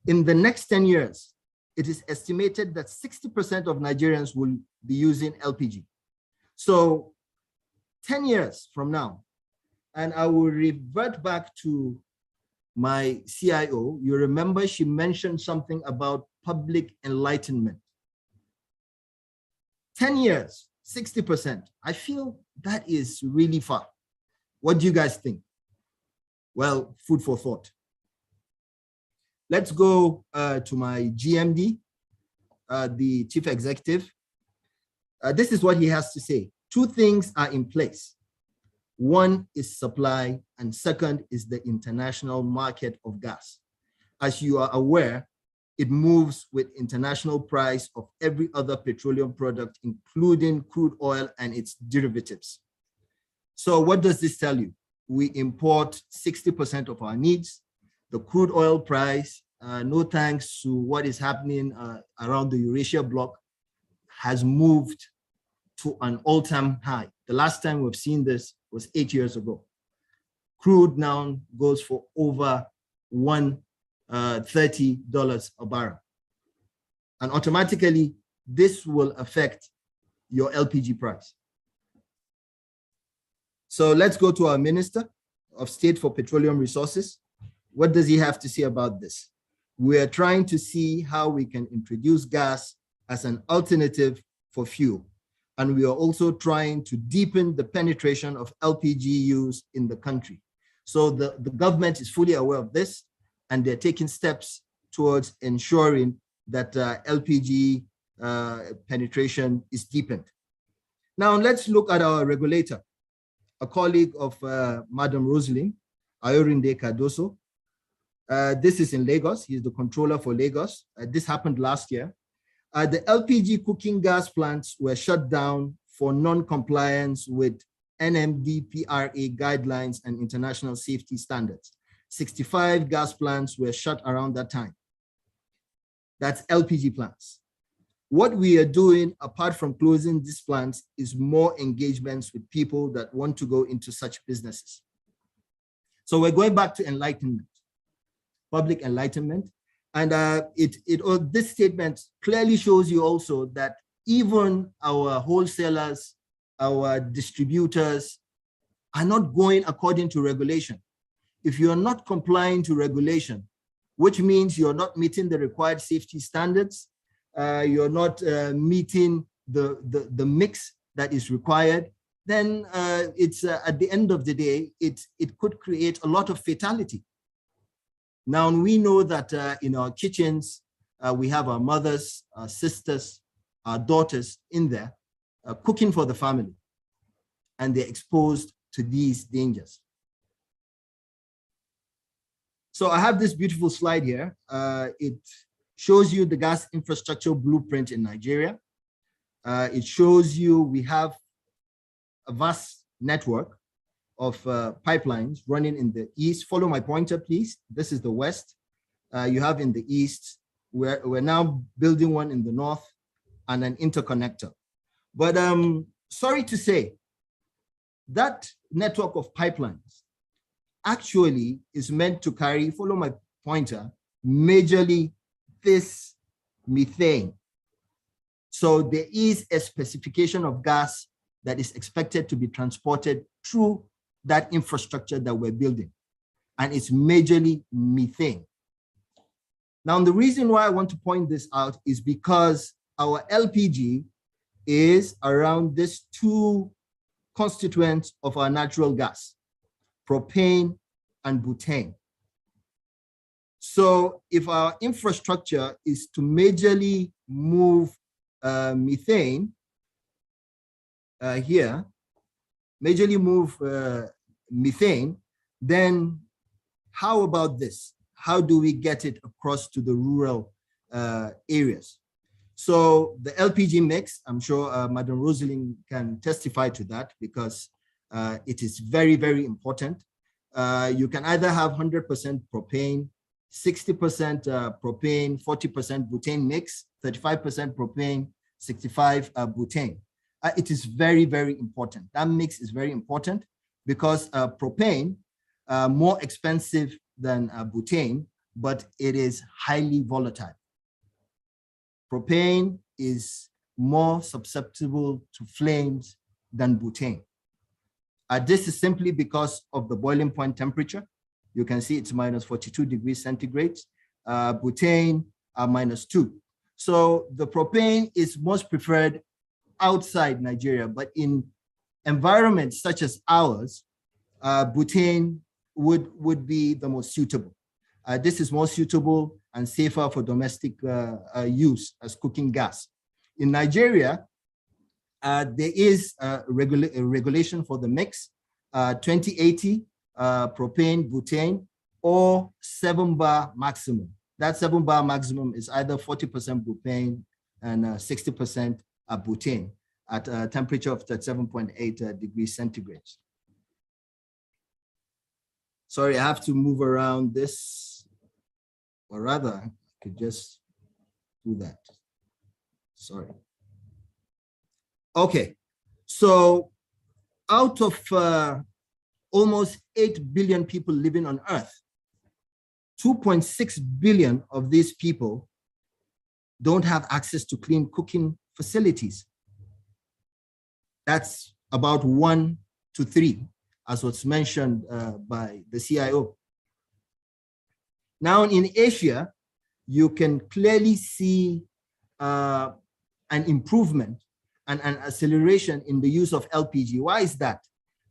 In the next 10 years, it is estimated that 60% of Nigerians will be using LPG. So 10 years from now, and I will revert back to my CIO. You remember she mentioned something about public enlightenment. 10 years, 60%. I feel that is really far. What do you guys think? Well, food for thought. Let's go to my GMD, the chief executive. This is what he has to say. Two things are in place. One is supply, and second is the international market of gas. As you are aware, it moves with international price of every other petroleum product, including crude oil and its derivatives. So what does this tell you? We import 60% of our needs. The crude oil price, no thanks to what is happening around the Eurasia bloc, has moved to an all-time high. The last time we've seen this was 8 years ago. Crude now goes for over $130 a barrel. And automatically, this will affect your LPG price. So let's go to our Minister of State for Petroleum Resources. What does he have to say about this? We are trying to see how we can introduce gas as an alternative for fuel. And we are also trying to deepen the penetration of LPG use in the country. So the government is fully aware of this, and they're taking steps towards ensuring that LPG penetration is deepened. Now let's look at our regulator, a colleague of Madam Roslyn, Ayorinde Cardoso. This is in Lagos. He's the controller for Lagos. This happened last year. The LPG cooking gas plants were shut down for non-compliance with NMDPRA guidelines and international safety standards. 65 gas plants were shut around that time. That's LPG plants. What we are doing, apart from closing these plants, is more engagements with people that want to go into such businesses. So we're going back to enlightenment, public enlightenment. And this statement clearly shows you also that even our wholesalers, our distributors are not going according to regulation. If you're not complying to regulation, which means you're not meeting the required safety standards, you're not meeting the mix that is required, then it's at the end of the day, it could create a lot of fatality. Now, we know that in our kitchens, we have our mothers, our sisters, our daughters in there cooking for the family, and they're exposed to these dangers. So I have this beautiful slide here. It shows you the gas infrastructure blueprint in Nigeria. It shows you we have a vast network of pipelines running in the east. Follow my pointer, please. This is the west. You have in the east. We're now building one in the north and an interconnector. But sorry to say, that network of pipelines actually is meant to carry, follow my pointer, majorly this methane. So there is a specification of gas that is expected to be transported through that infrastructure that we're building, and it's majorly methane. Now, the reason why I want to point this out is because our LPG is around these two constituents of our natural gas, propane and butane. So if our infrastructure is to majorly move methane here, majorly move methane, then how about this? How do we get it across to the rural areas? So the LPG mix, I'm sure Madam Rosalind can testify to that, because it is very, very important. You can either have 100% propane, 60% propane, 40% butane mix, 35% propane, 65 butane. It is very, very important. That mix is very important because propane, more expensive than butane, but it is highly volatile. Propane is more susceptible to flames than butane. This is simply because of the boiling point temperature. You can see it's minus 42 degrees centigrade. Butane are -2. So the propane is most preferred outside Nigeria, but in environments such as ours, butane would be the most suitable. This is more suitable and safer for domestic use as cooking gas. In Nigeria, there is a regulation for the mix, 2080 propane, butane, or 7-bar maximum. That 7-bar maximum is either 40% propane and 60% butane at a temperature of 37.8 degrees centigrade. Sorry, I have to move around this, or rather, I could just do that. Sorry. Okay, so out of almost 8 billion people living on Earth, 2.6 billion of these people don't have access to clean cooking facilities. That's about 1 to 3, as was mentioned by the CIO. Now in Asia, you can clearly see an improvement and an acceleration in the use of LPG. Why is that?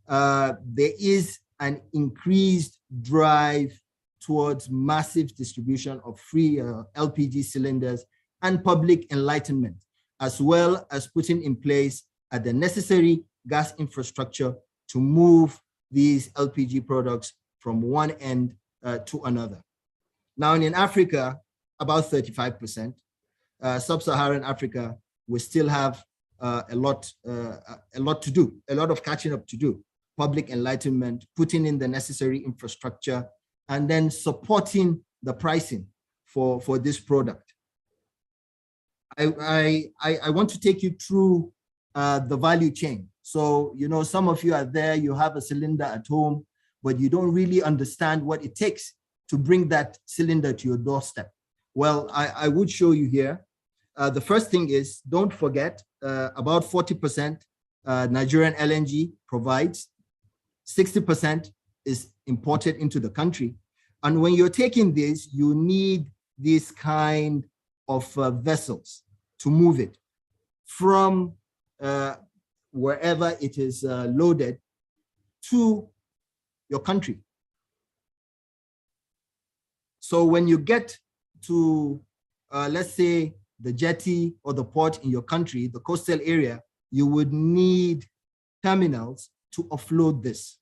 There is an increased drive towards massive distribution of free LPG cylinders and public enlightenment, as well as putting in place the necessary gas infrastructure to move these LPG products from one end to another. Now in Africa, about 35%. Sub-Saharan Africa, we still have a lot to do, a lot of catching up to do. Public enlightenment, putting in the necessary infrastructure, and then supporting the pricing for this product. I want to take you through the value chain. So, you know, some of you are there, you have a cylinder at home, but you don't really understand what it takes to bring that cylinder to your doorstep. Well, I would show you here. The first thing is, don't forget, about 40% Nigerian LNG provides, 60% is imported into the country. And when you're taking this, you need this kind of vessels to move it from wherever it is loaded to your country. So when you get to, let's say, the jetty or the port in your country, the coastal area, you would need terminals to offload this.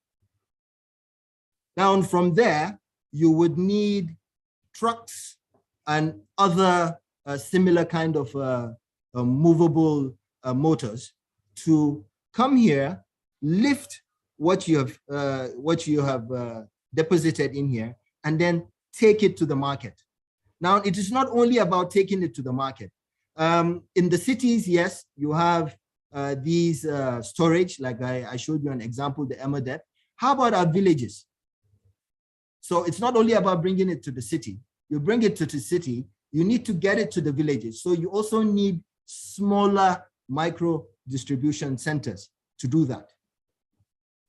Now, from there, you would need trucks and other similar kind of movable motors to come here, lift what you have deposited in here, and then take it to the market. Now, it is not only about taking it to the market. In the cities, yes, you have these storage, like I showed you an example, the Emadep. How about our villages? So it's not only about bringing it to the city. You bring it to the city, you need to get it to the villages. So you also need smaller micro distribution centers to do that.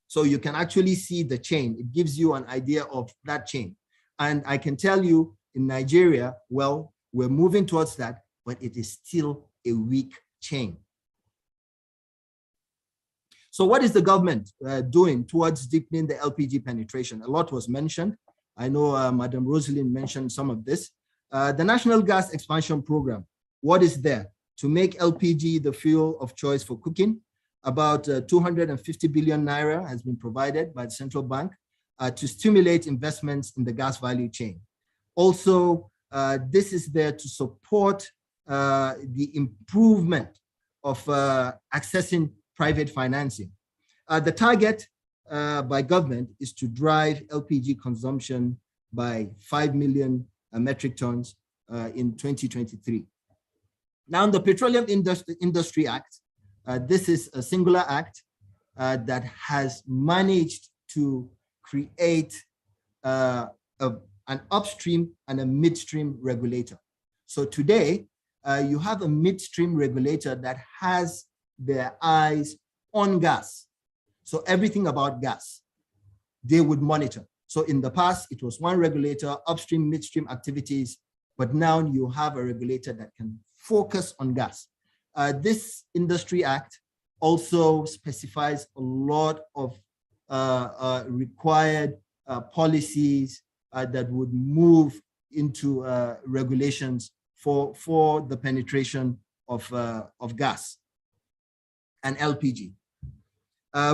So you can actually see the chain. It gives you an idea of that chain. And I can tell you in Nigeria, well, we're moving towards that, but it is still a weak chain. So what is the government doing towards deepening the LPG penetration? A lot was mentioned. I know Madam Rosalind mentioned some of this. The National Gas Expansion Program, what is there? To make LPG the fuel of choice for cooking. About 250 billion naira has been provided by the central bank to stimulate investments in the gas value chain. Also, this is there to support the improvement of accessing private financing. The target by government is to drive LPG consumption by 5 million metric tons in 2023. Now, the Petroleum Industry Act, this is a singular act that has managed to create an upstream and a midstream regulator. So today, you have a midstream regulator that has their eyes on gas. So everything about gas, they would monitor. So in the past, it was one regulator, upstream, midstream activities, but now you have a regulator that can focus on gas. This Industry Act also specifies a lot of required policies that would move into regulations for the penetration of gas and LPG.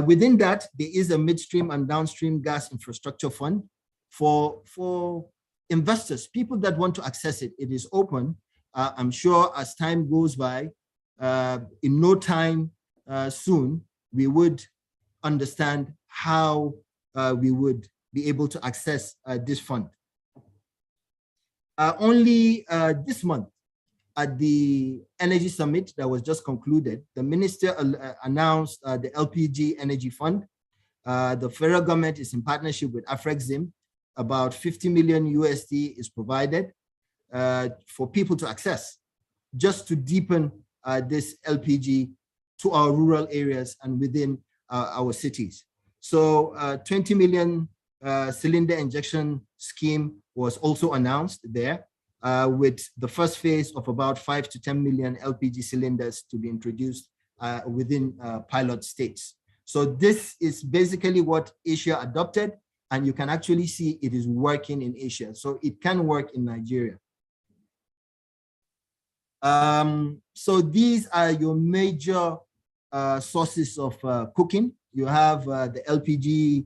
Within that, there is a midstream and downstream gas infrastructure fund for investors, people that want to access it. It is open. I'm sure as time goes by, in no time soon, we would understand how we would be able to access this fund. Only this month, at the Energy Summit that was just concluded, the minister announced the LPG Energy Fund. The federal government is in partnership with Afrexim. About 50 million USD is provided for people to access, just to deepen this LPG to our rural areas and within our cities. So 20 million cylinder injection scheme was also announced there, with the first phase of about 5 to 10 million LPG cylinders to be introduced within pilot states. So this is basically what Asia adopted, and you can actually see it is working in Asia. So it can work in Nigeria. So these are your major sources of cooking. You have the LPG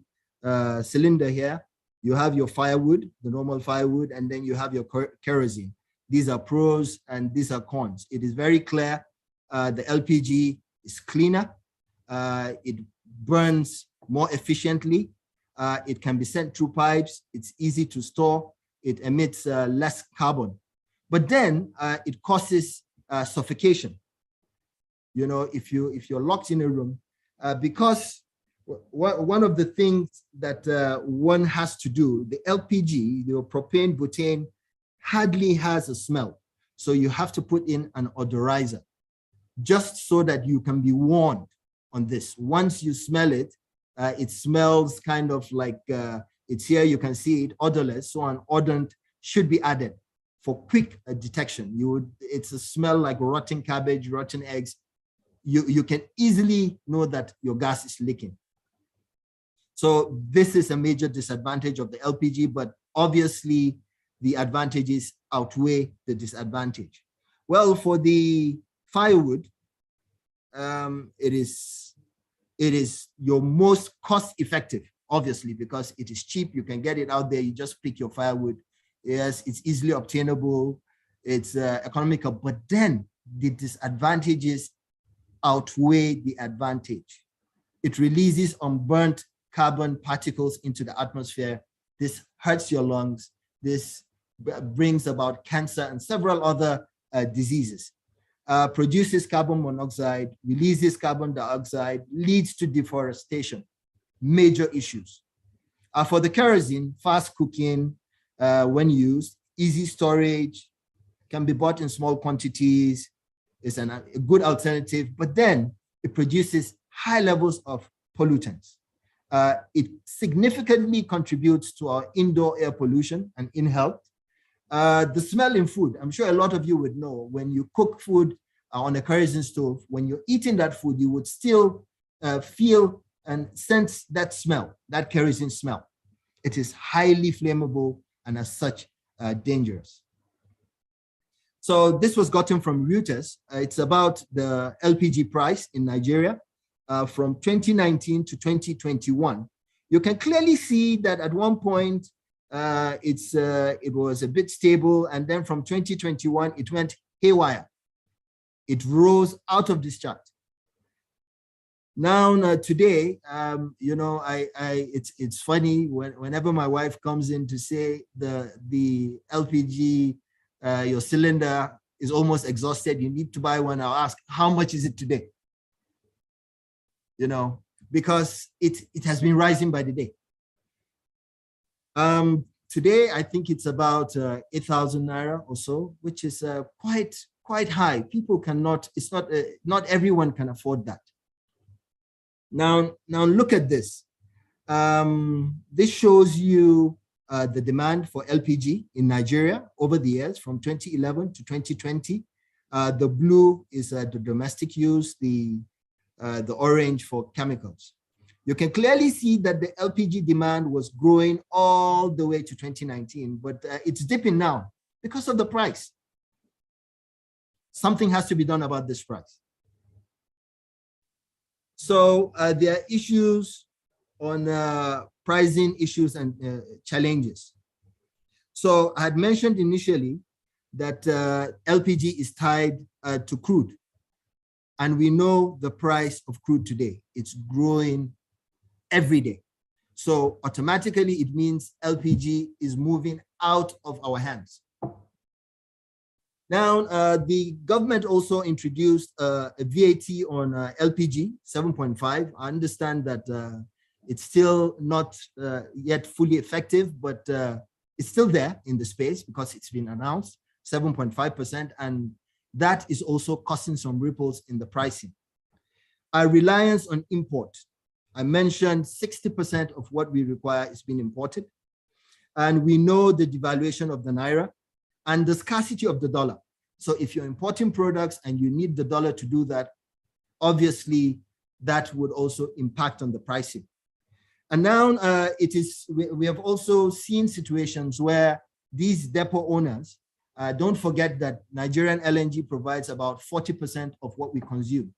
cylinder here. You have your firewood, the normal firewood, and then you have your kerosene. These are pros and these are cons. It is very clear the LPG is cleaner, it burns more efficiently, it can be sent through pipes, it's easy to store, it emits less carbon. But then it causes suffocation. You know, if you're locked in a room, because one of the things that one has to do, the LPG, the propane, butane, hardly has a smell. So you have to put in an odorizer, just so that you can be warned on this. Once you smell it, it smells kind of like, it's here, you can see it, odorless, so an odorant should be added for quick detection. It's a smell like rotten cabbage, rotten eggs. You can easily know that your gas is leaking. So this is a major disadvantage of the LPG, but obviously the advantages outweigh the disadvantage. Well, for the firewood, it is your most cost-effective, obviously, because it is cheap. You can get it out there. You just pick your firewood. Yes, it's easily obtainable. It's economical, but then the disadvantages outweigh the advantage. It releases unburnt carbon particles into the atmosphere. This hurts your lungs. This brings about cancer and several other diseases. Produces carbon monoxide, releases carbon dioxide, leads to deforestation. Major issues. For the kerosene, fast cooking when used, easy storage, can be bought in small quantities, is a good alternative, but then it produces high levels of pollutants. It significantly contributes to our indoor air pollution and in health. The smell in food, I'm sure a lot of you would know, when you cook food on a kerosene stove, when you're eating that food, you would still feel and sense that smell, that kerosene smell. It is highly flammable and as such dangerous. So this was gotten from Reuters. It's about the LPG price in Nigeria from 2019 to 2021. You can clearly see that at one point it was a bit stable, and then from 2021 it went haywire. It rose out of this chart. Now today, you know, it's funny whenever my wife comes in to say the LPG, your cylinder is almost exhausted, you need to buy one, I'll ask, how much is it today? You know, because it has been rising by the day. Today, I think it's about 8,000 naira or so, which is quite high. People cannot, it's not everyone can afford that. Now look at this. This shows you the demand for LPG in Nigeria over the years from 2011 to 2020. The blue is the domestic use, the orange for chemicals. You can clearly see that the LPG demand was growing all the way to 2019, but it's dipping now because of the price. Something has to be done about this price. So there are issues on pricing issues and challenges. So I had mentioned initially that LPG is tied to crude. And we know the price of crude today. It's growing every day. So automatically it means LPG is moving out of our hands. Now, the government also introduced a VAT on LPG 7.5. I understand that it's still not yet fully effective, but it's still there in the space because it's been announced, 7.5%, and that is also causing some ripples in the pricing. Our reliance on import, I mentioned 60% of what we require is being imported, and we know the devaluation of the naira and the scarcity of the dollar. So if you're importing products and you need the dollar to do that, obviously that would also impact on the pricing. And now we have also seen situations where these depot owners, don't forget that Nigerian LNG provides about 40% of what we consume.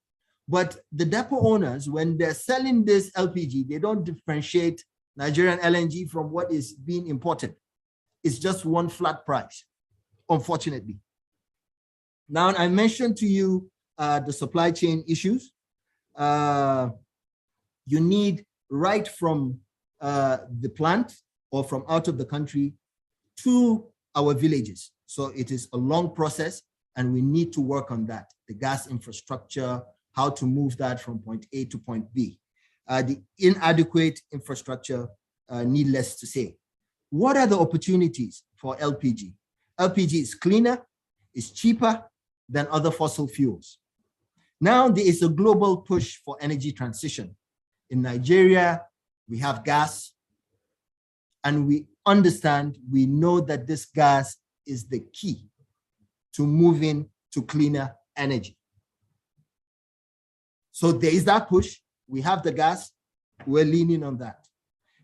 But the depot owners, when they're selling this LPG, they don't differentiate Nigerian LNG from what is being imported. It's just one flat price, unfortunately. Now, I mentioned to you the supply chain issues. you need right from the plant or from out of the country to our villages. So it is a long process, and we need to work on that. The gas infrastructure, how to move that from point A to point B. The inadequate infrastructure, needless to say. What are the opportunities for LPG? LPG is cleaner, is cheaper than other fossil fuels. Now there is a global push for energy transition. In Nigeria, we have gas, and we understand, we know that this gas is the key to moving to cleaner energy. So there is that push. We have the gas, we're leaning on that.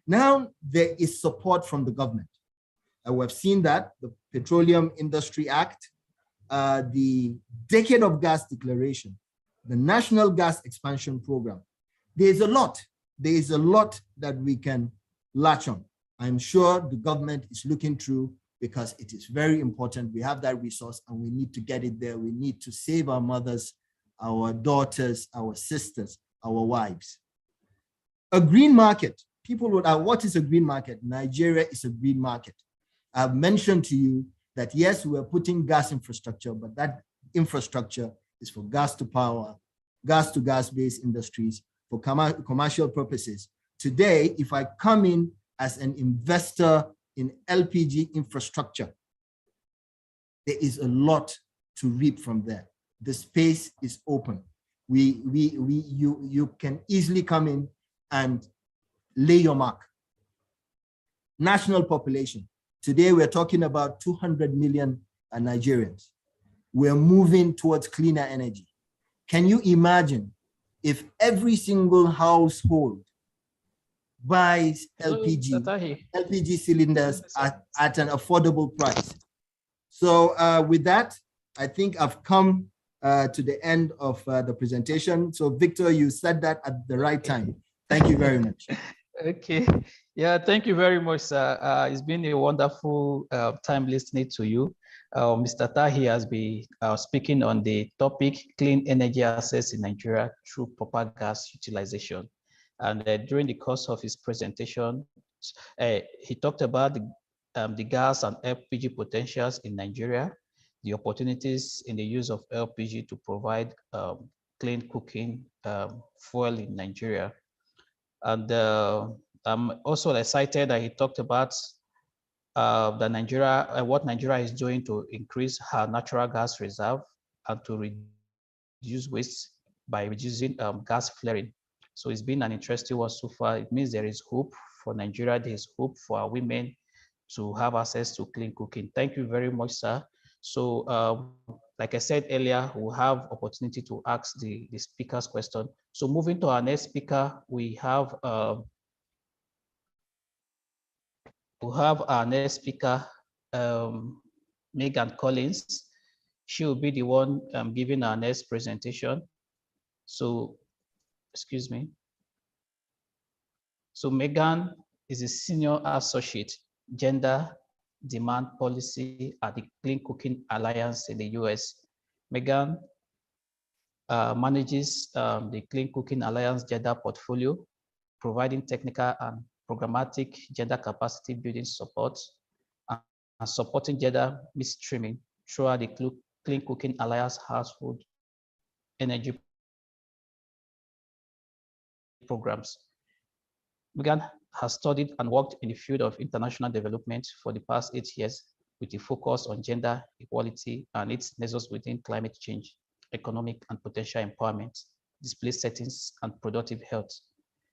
Now there is support from the government. We've seen that, the Petroleum Industry Act, the Decade of Gas Declaration, the National Gas Expansion Program. There is a lot that we can latch on. I'm sure the government is looking through, because it is very important. We have that resource and we need to get it there. We need to save our mothers, our daughters, our sisters, our wives. A green market. People would ask, what is a green market? Nigeria is a green market. I've mentioned to you that yes, we're putting gas infrastructure, but that infrastructure is for gas to power, gas to gas-based industries, for commercial purposes. Today, if I come in as an investor in LPG infrastructure, there is a lot to reap from there. The space is open. You can easily come in and lay your mark. National population. Today, we're talking about 200 million Nigerians. We're moving towards cleaner energy. Can you imagine if every single household buys LPG cylinders at an affordable price? So with that, I think I've come to the end of the presentation. So Victor, you said that at the right time. Thank you very much. Okay. Yeah, thank you very much, sir. It's been a wonderful time listening to you. Mr. Tahi has been speaking on the topic, clean energy access in Nigeria through proper gas utilization. And during the course of his presentation, he talked about the gas and LPG potentials in Nigeria, the opportunities in the use of LPG to provide clean cooking fuel in Nigeria. And I'm also excited that he talked about what Nigeria is doing to increase her natural gas reserve and to reduce waste by reducing gas flaring. So it's been an interesting one so far. It means there is hope for Nigeria. There is hope for our women to have access to clean cooking. Thank you very much, sir. So like I said earlier, we'll have opportunity to ask the speaker's question. So moving to our next speaker, we have our next speaker, Megan Collins. She will be the one giving our next presentation. So, excuse me. So Megan is a senior associate, gender demand policy at the Clean Cooking Alliance in the US. Megan manages the Clean Cooking Alliance gender portfolio, providing technical and programmatic gender capacity building support and supporting gender mainstreaming throughout the Clean Cooking Alliance household energy programs. Megan has studied and worked in the field of international development for the past 8 years with a focus on gender equality and its nexus within climate change, economic and potential empowerment, displaced settings, and productive health.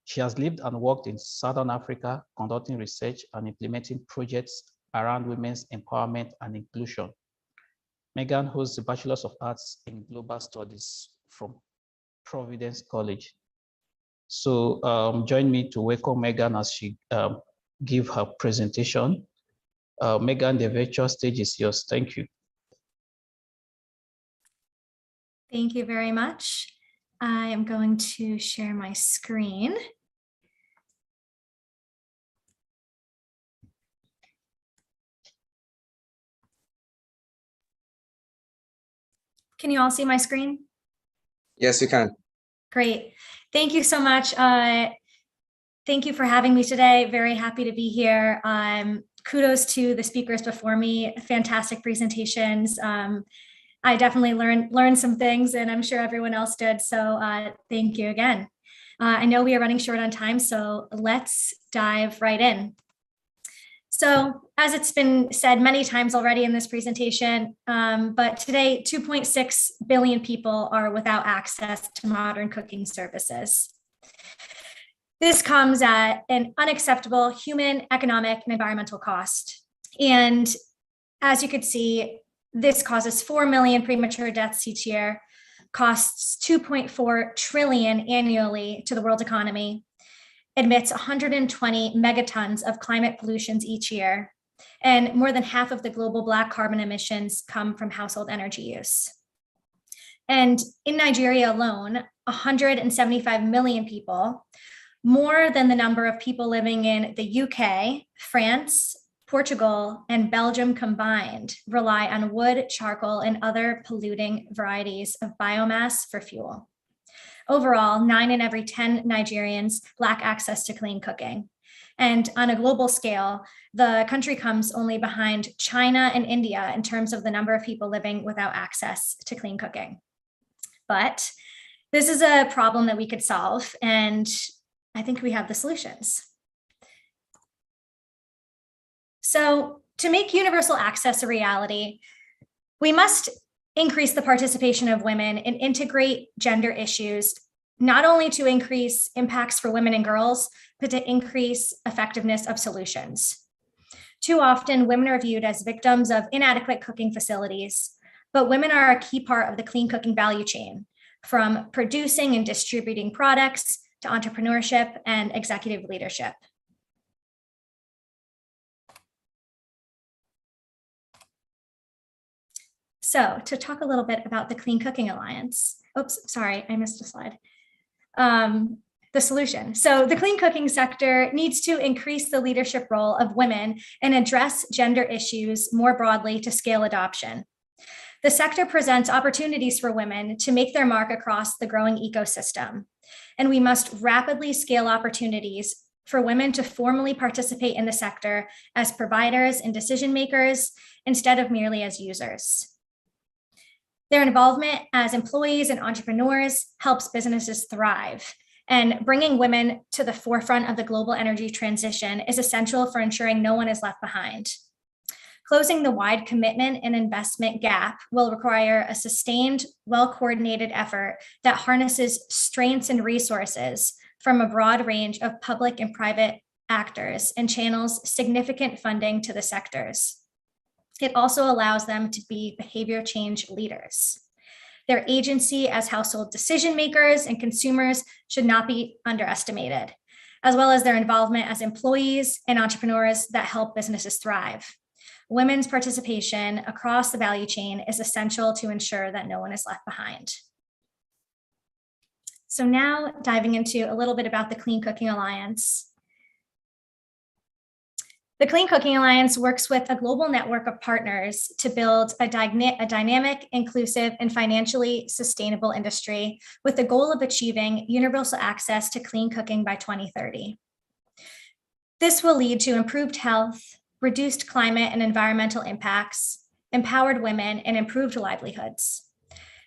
She has lived and worked in Southern Africa, conducting research and implementing projects around women's empowerment and inclusion. Megan holds a Bachelor's of Arts in Global Studies from Providence College. So join me to welcome Megan as she give her presentation. Megan, the virtual stage is yours. Thank you. Thank you very much. I am going to share my screen. Can you all see my screen? Yes, we can. Great. Thank you so much. Thank you for having me today. Very happy to be here. Kudos to the speakers before me. Fantastic presentations. I definitely learned some things, and I'm sure everyone else did. So thank you again. I know we are running short on time, so let's dive right in. So as it's been said many times already in this presentation, but today 2.6 billion people are without access to modern cooking services. This comes at an unacceptable human, economic, and environmental cost. And as you could see, this causes 4 million premature deaths each year, costs 2.4 trillion annually to the world economy, emits 120 megatons of climate pollutions each year, and more than half of the global black carbon emissions come from household energy use. And in Nigeria alone, 175 million people, more than the number of people living in the UK, France, Portugal, and Belgium combined, rely on wood, charcoal, and other polluting varieties of biomass for fuel. Overall, 9 in every 10 Nigerians lack access to clean cooking. And on a global scale, the country comes only behind China and India in terms of the number of people living without access to clean cooking. But this is a problem that we could solve, and I think we have the solutions. So to make universal access a reality, we must increase the participation of women and integrate gender issues, not only to increase impacts for women and girls, but to increase effectiveness of solutions. Too often, women are viewed as victims of inadequate cooking facilities, but women are a key part of the clean cooking value chain, from producing and distributing products to entrepreneurship and executive leadership. So to talk a little bit about the Clean Cooking Alliance, oops, sorry, I missed a slide. The solution. So the clean cooking sector needs to increase the leadership role of women and address gender issues more broadly to scale adoption. The sector presents opportunities for women to make their mark across the growing ecosystem, and we must rapidly scale opportunities for women to formally participate in the sector as providers and decision makers instead of merely as users. Their involvement as employees and entrepreneurs helps businesses thrive, and bringing women to the forefront of the global energy transition is essential for ensuring no one is left behind. Closing the wide commitment and investment gap will require a sustained, well-coordinated effort that harnesses strengths and resources from a broad range of public and private actors and channels significant funding to the sectors. It also allows them to be behavior change leaders. Their agency as household decision makers and consumers should not be underestimated, as well as their involvement as employees and entrepreneurs that help businesses thrive. Women's participation across the value chain is essential to ensure that no one is left behind. So now diving into a little bit about the Clean Cooking Alliance. The Clean Cooking Alliance works with a global network of partners to build a dynamic, inclusive, and financially sustainable industry with the goal of achieving universal access to clean cooking by 2030. This will lead to improved health, reduced climate and environmental impacts, empowered women, and improved livelihoods.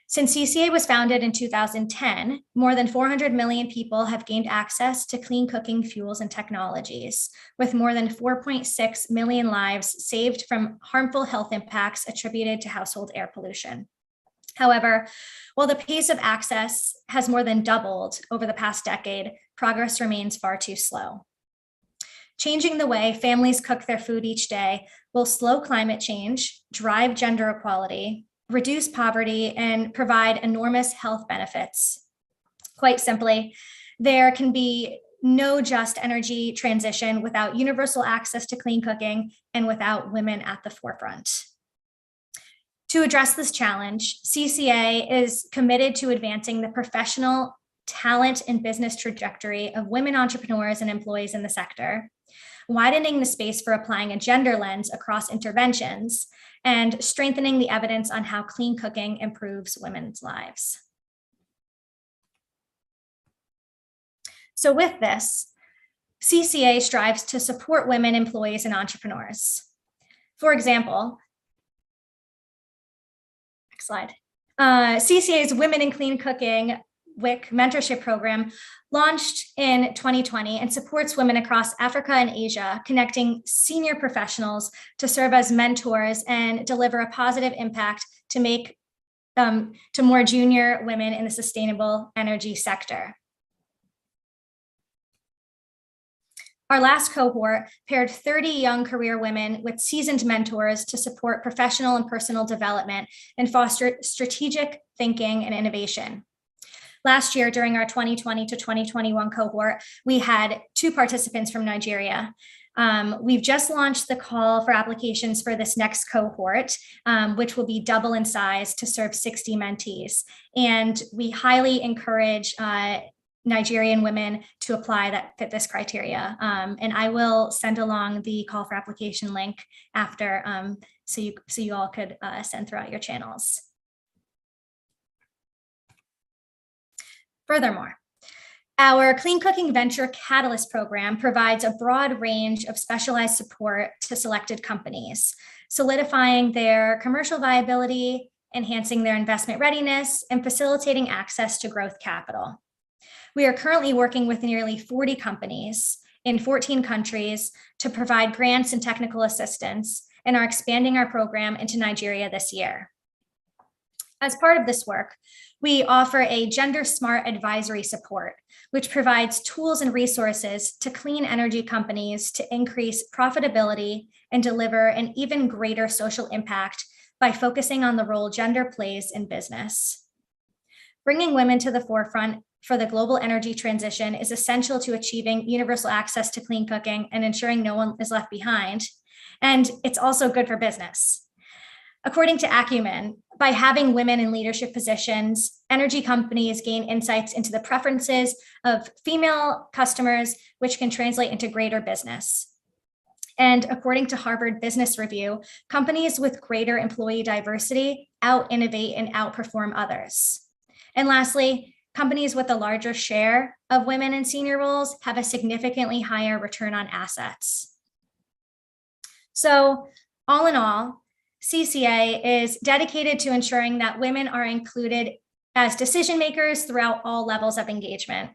Since CCA was founded in 2010, more than 400 million people have gained access to clean cooking fuels and technologies, with more than 4.6 million lives saved from harmful health impacts attributed to household air pollution. However, while the pace of access has more than doubled over the past decade, progress remains far too slow. Changing the way families cook their food each day will slow climate change, drive gender equality, reduce poverty, and provide enormous health benefits. Quite simply, there can be no just energy transition without universal access to clean cooking and without women at the forefront. To address this challenge, CCA is committed to advancing the professional, talent, and business trajectory of women entrepreneurs and employees in the sector, widening the space for applying a gender lens across interventions, and strengthening the evidence on how clean cooking improves women's lives. So with this, CCA strives to support women employees and entrepreneurs. For example, next slide. CCA's Women in Clean Cooking WIC mentorship program launched in 2020 and supports women across Africa and Asia, connecting senior professionals to serve as mentors and deliver a positive impact to make to more junior women in the sustainable energy sector. Our last cohort paired 30 young career women with seasoned mentors to support professional and personal development and foster strategic thinking and innovation. Last year, during our 2020 to 2021 cohort, we had 2 participants from Nigeria. We've just launched the call for applications for this next cohort, which will be double in size to serve 60 mentees. And we highly encourage Nigerian women to apply that fit this criteria. And I will send along the call for application link after, so you all could send throughout your channels. Furthermore, our Clean Cooking Venture Catalyst program provides a broad range of specialized support to selected companies, solidifying their commercial viability, enhancing their investment readiness, and facilitating access to growth capital. We are currently working with nearly 40 companies in 14 countries to provide grants and technical assistance, and are expanding our program into Nigeria this year. As part of this work, we offer a gender smart advisory support, which provides tools and resources to clean energy companies to increase profitability and deliver an even greater social impact by focusing on the role gender plays in business. Bringing women to the forefront for the global energy transition is essential to achieving universal access to clean cooking and ensuring no one is left behind. And it's also good for business. According to Acumen, by having women in leadership positions, energy companies gain insights into the preferences of female customers, which can translate into greater business. And according to Harvard Business Review, companies with greater employee diversity out-innovate and outperform others. And lastly, companies with a larger share of women in senior roles have a significantly higher return on assets. So all in all, CCA is dedicated to ensuring that women are included as decision makers throughout all levels of engagement.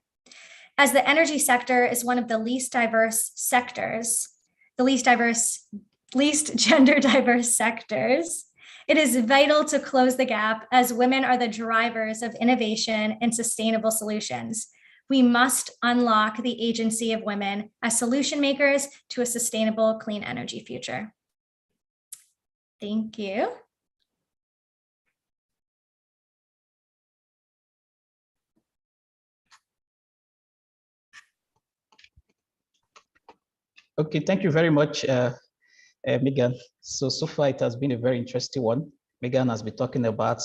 As the energy sector is one of the least diverse sectors, the least gender diverse sectors, it is vital to close the gap as women are the drivers of innovation and sustainable solutions. We must unlock the agency of women as solution makers to a sustainable clean energy future. Thank you. Okay, thank you very much, Megan. So far it has been a very interesting one. Megan has been talking about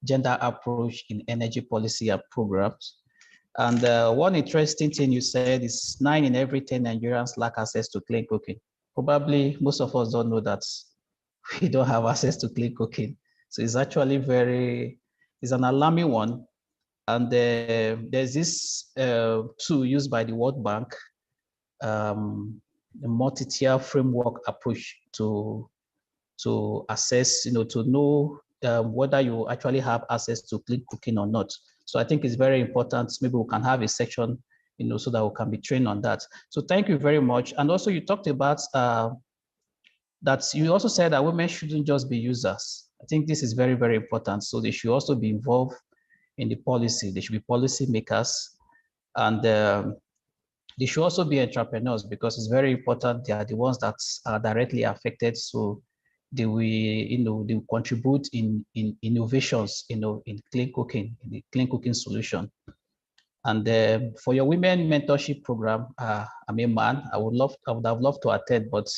gender approach in energy policy and programs. And one interesting thing you said is 9 in every 10 Nigerians lack access to clean cooking. Probably most of us don't know that we don't have access to clean cooking. So it's actually it's an alarming one. And there's this tool used by the World Bank, the multi-tier framework approach to assess, to know whether you actually have access to clean cooking or not. So I think it's very important. Maybe we can have a section, so that we can be trained on that. So thank you very much. And also you talked about that you also said that women shouldn't just be users. I think this is very, very important. So they should also be involved in the policy. They should be policy makers, and they should also be entrepreneurs, because it's very important. They are the ones that are directly affected. So they will, they will contribute in innovations, in clean cooking, in the clean cooking solution. And for your women mentorship program, I'm a man. I would have loved to attend, but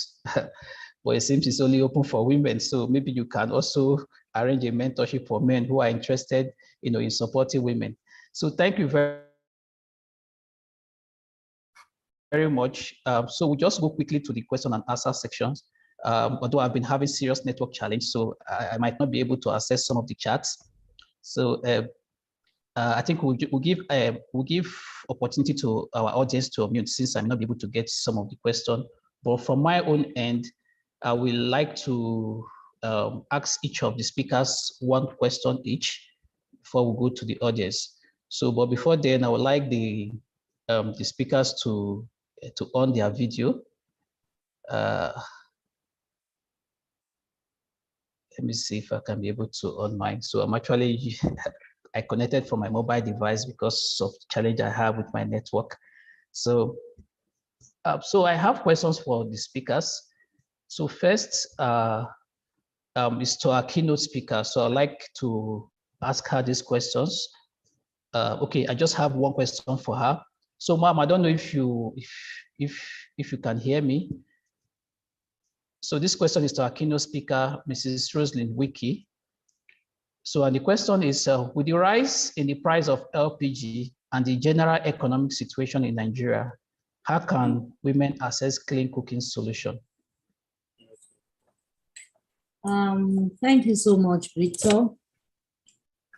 but it seems it's only open for women. So maybe you can also arrange a mentorship for men who are interested, in supporting women. So thank you very much. So we'll just go quickly to the question and answer sections. Although I've been having serious network challenge, so I might not be able to access some of the chats. So I think we'll give opportunity to our audience to unmute, since I may not be able to get some of the question. But from my own end, I would like to ask each of the speakers one question each before we go to the audience. So, but before then, I would like the speakers to on their video. Let me see if I can be able to on mine. So I'm actually, I connected from my mobile device because of the challenge I have with my network. So, so I have questions for the speakers. So first is to our keynote speaker. So I'd like to ask her these questions. Okay, I just have one question for her. So ma'am, I don't know if you can hear me. So this question is to our keynote speaker, Mrs. Roslyn Wiki. So and the question is, with the rise in the price of LPG and the general economic situation in Nigeria, how can women access clean cooking solution? Thank you so much, Victor.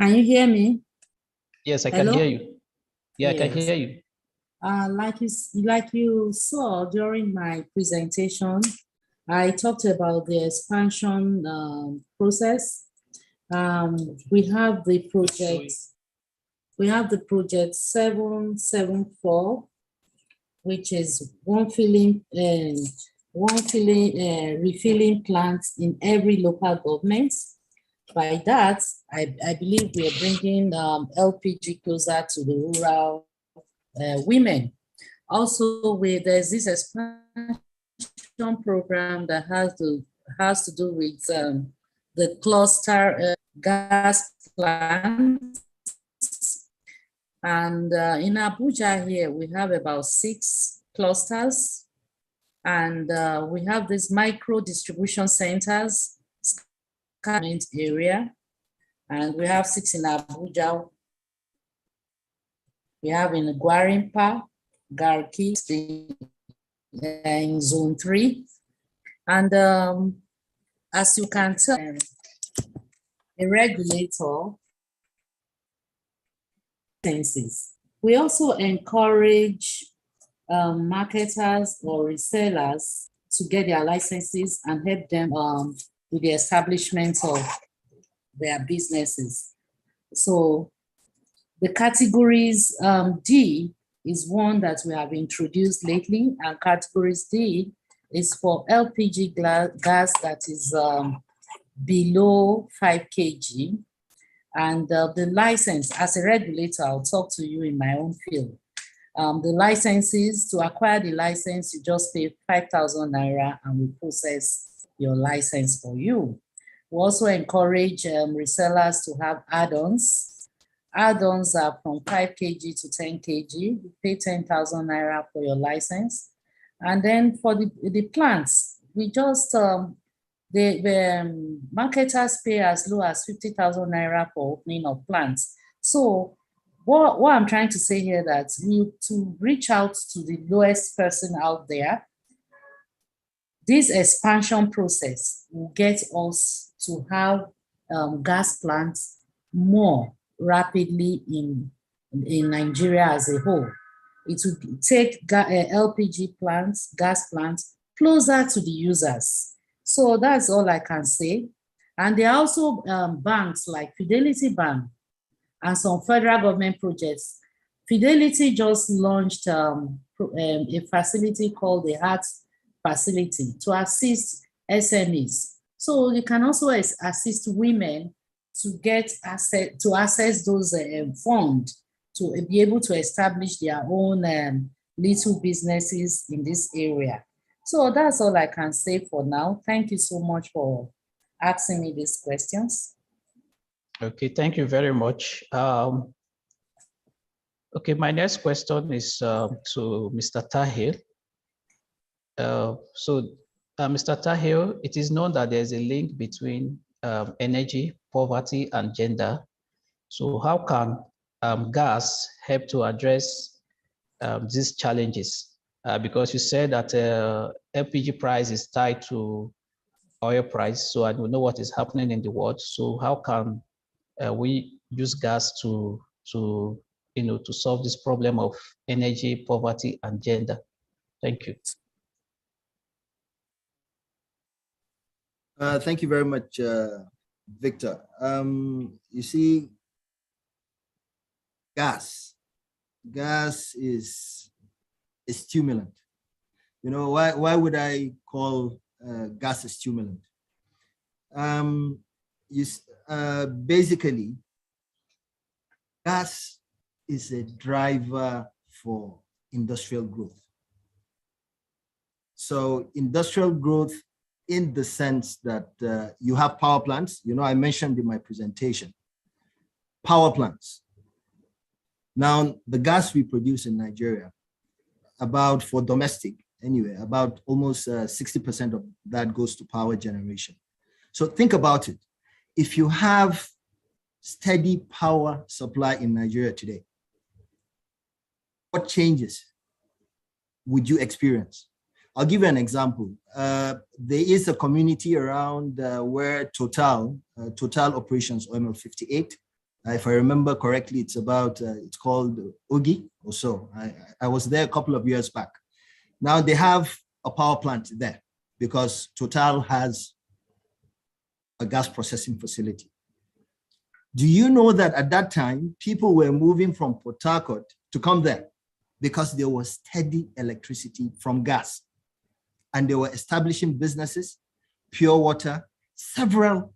Can you hear me? Yes, I can hear you. Yeah, yes. I can hear you. Like you saw during my presentation, I talked about the expansion process. We have the project. We have the project 774, which is refilling plants in every local government. By that, I believe we are bringing LPG closer to the rural women. Also, there's this expansion program that has to do with the cluster gas plants. And in Abuja here, we have about 6 clusters. And we have these micro distribution centers, area. And we have 6 in Abuja. We have in Gwarimpa, Garki, in zone 3. And as you can tell, a regulator licenses. We also encourage marketers or resellers to get their licenses and help them with the establishment of their businesses. So the categories D is one that we have introduced lately, and categories D is for LPG gas that is below 5 kg. And the license, as a regulator, I'll talk to you in my own field. The licenses, to acquire the license, you just pay 5,000 Naira and we process your license for you. We also encourage resellers to have add-ons. Add-ons are from 5 kg to 10 kg. You pay 10,000 Naira for your license. And then for the plants, we just, the marketers pay as low as 50,000 Naira for opening of plants. So what I'm trying to say here that to reach out to the lowest person out there, this expansion process will get us to have gas plants more rapidly in Nigeria as a whole. It will take LPG plants, gas plants, closer to the users. So that's all I can say. And there are also banks like Fidelity Bank and some federal government projects. Fidelity just launched a facility called the Heart Facility to assist SMEs. So you can also assist women to get access those funds to be able to establish their own little businesses in this area. So that's all I can say for now. Thank you so much for asking me these questions. Okay, thank you very much. Okay, my next question is to Mr. Tahir. Mr. Tahir, it is known that there's a link between energy, poverty, and gender. So how can gas help to address these challenges? Because you said that LPG price is tied to oil price, so I don't know what is happening in the world. So how can we use gas to to, to solve this problem of energy, poverty, and gender? Thank you. Thank you very much, Victor. You see, gas is a stimulant. Why would I call gas a stimulant? Basically, gas is a driver for industrial growth. So industrial growth in the sense that you have power plants. I mentioned in my presentation, power plants. Now, the gas we produce in Nigeria, about for domestic, anyway, about almost 60% of that goes to power generation. So think about it. If you have steady power supply in Nigeria today, what changes would you experience? I'll give you an example. There is a community around where Total operations OML 58. If I remember correctly, it's called Ogi or so. I was there a couple of years back. Now they have a power plant there because Total has a gas processing facility. Do you know that at that time, people were moving from Port Harcourt to come there because there was steady electricity from gas, and they were establishing businesses, pure water, several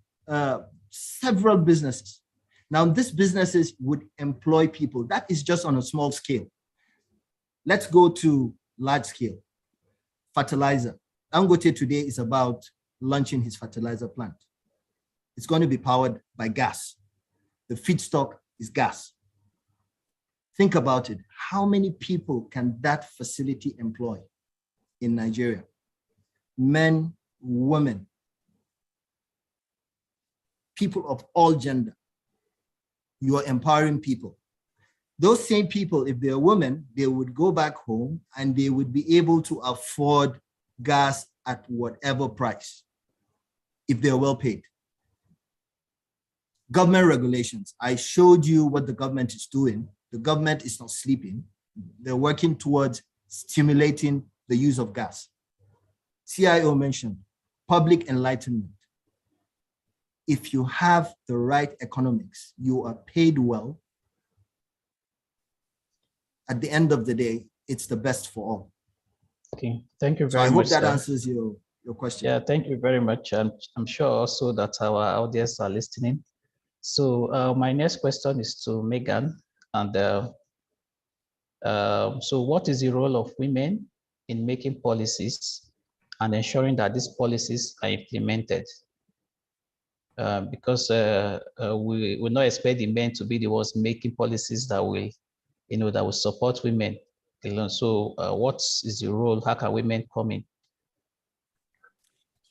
businesses. Now, these businesses would employ people. That is just on a small scale. Let's go to large scale. Fertilizer. Dangote today is about launching his fertilizer plant. It's going to be powered by gas. The feedstock is gas. Think about it. How many people can that facility employ in Nigeria? Men, women, people of all gender. You are empowering people. Those same people, if they're women, they would go back home and they would be able to afford gas at whatever price if they're well paid. Government regulations. I showed you what the government is doing. The government is not sleeping. They're working towards stimulating the use of gas. CIO mentioned public enlightenment. If you have the right economics, you are paid well. At the end of the day, it's the best for all. Okay, thank you very much. I hope that answers your question. Yeah, thank you very much. I'm sure also that our audience are listening. So my next question is to Megan. And so what is the role of women in making policies and ensuring that these policies are implemented? Because we will not expect the men to be the ones making policies that will, that will support women alone. So what is the role? How can women come in?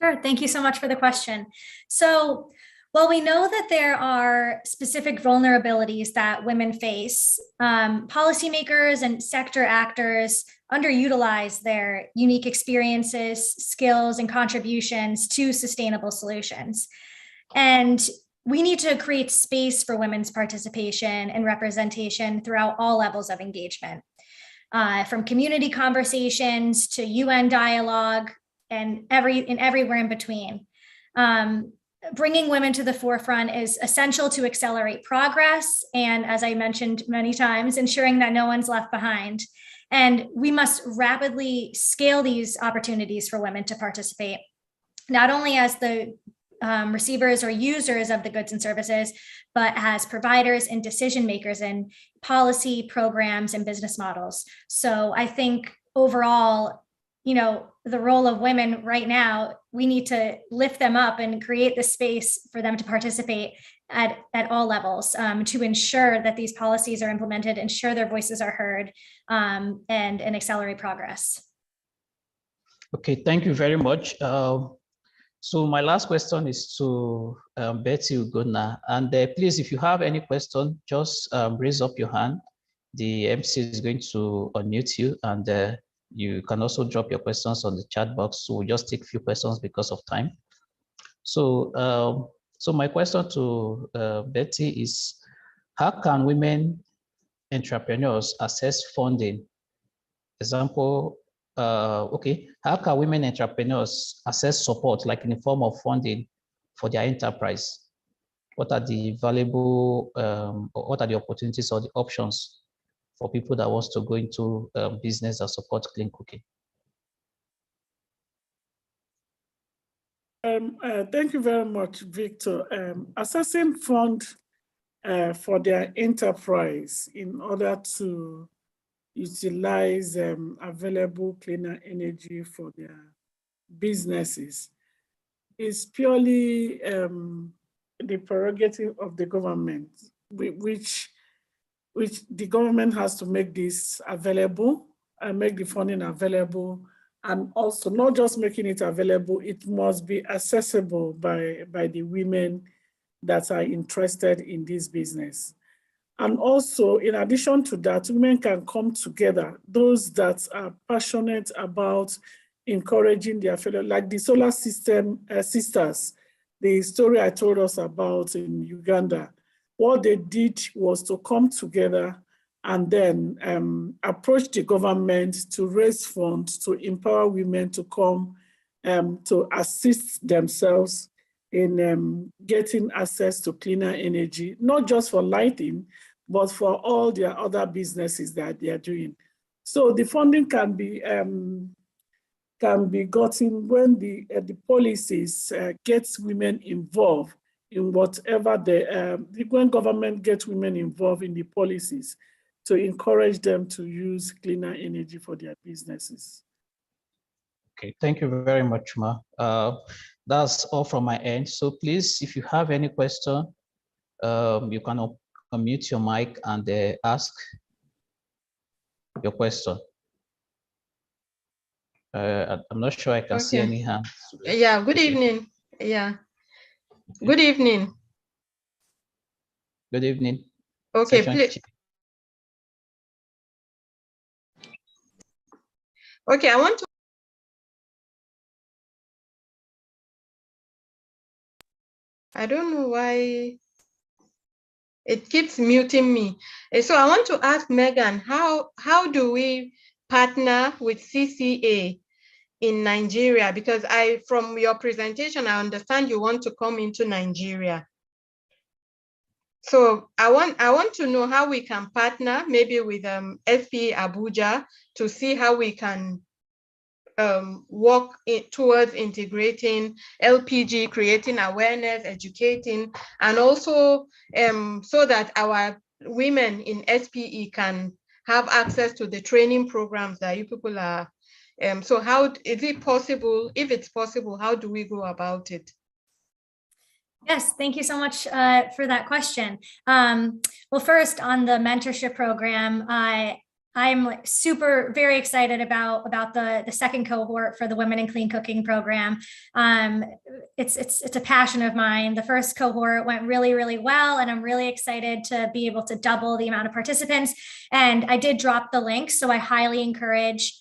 Sure, thank you so much for the question. So, while we know that there are specific vulnerabilities that women face, policymakers and sector actors underutilize their unique experiences, skills, and contributions to sustainable solutions. And we need to create space for women's participation and representation throughout all levels of engagement, from community conversations to UN dialogue and everywhere in between. Bringing women to the forefront is essential to accelerate progress. And as I mentioned many times, ensuring that no one's left behind. And we must rapidly scale these opportunities for women to participate, not only as the receivers or users of the goods and services, but as providers and decision makers in policy, programs, and business models. So I think overall, the role of women right now, we need to lift them up and create the space for them to participate at all levels, to ensure that these policies are implemented, ensure their voices are heard, and accelerate progress. Okay, thank you very much. So my last question is to Betty Ugonna. And please, if you have any question, just raise up your hand. The MC is going to unmute you, and you can also drop your questions on the chat box. So we'll just take a few questions because of time. So, so my question to Betty is, how can women entrepreneurs access funding? Example, okay, how can women entrepreneurs access support, like in the form of funding for their enterprise? What are the valuable, or what are the opportunities or the options for people that wants to go into business that support clean cooking? Thank you very much, Victor. Assessing fund for their enterprise in order to utilize available cleaner energy for their businesses is purely the prerogative of the government, which the government has to make this available and make the funding available. And also not just making it available, it must be accessible by the women that are interested in this business. And also, in addition to that, women can come together, those that are passionate about encouraging their fellow, like the solar system sisters, the story I told us about in Uganda. What they did was to come together and then approach the government to raise funds to empower women to come to assist themselves in getting access to cleaner energy, not just for lighting, but for all their other businesses that they are doing. So the funding can be gotten when the policies gets women involved in whatever when government gets women involved in the policies to encourage them to use cleaner energy for their businesses. Okay, thank you very much, Ma. That's all from my end. So please, if you have any question, you can unmute your mic and ask your question. I'm not sure I can see any hands. Yeah, good evening. Yeah. Good evening. Good evening. Okay, Session please. chief. Okay, I want to. I don't know why it keeps muting me. So I want to ask Megan, how do we partner with CCA in Nigeria? Because from your presentation, I understand you want to come into Nigeria. So I want to know how we can partner maybe with Spe Abuja to see how we can work towards integrating LPG, creating awareness, educating, and also so that our women in SPE can have access to the training programs that you people are. So how is it possible? If it's possible, how do we go about it? Yes, thank you so much for that question. Well, first on the mentorship program, I'm very excited about the second cohort for the Women in Clean Cooking program. It's a passion of mine. The first cohort went really, really well, and I'm really excited to be able to double the amount of participants. And I did drop the link, so I highly encourage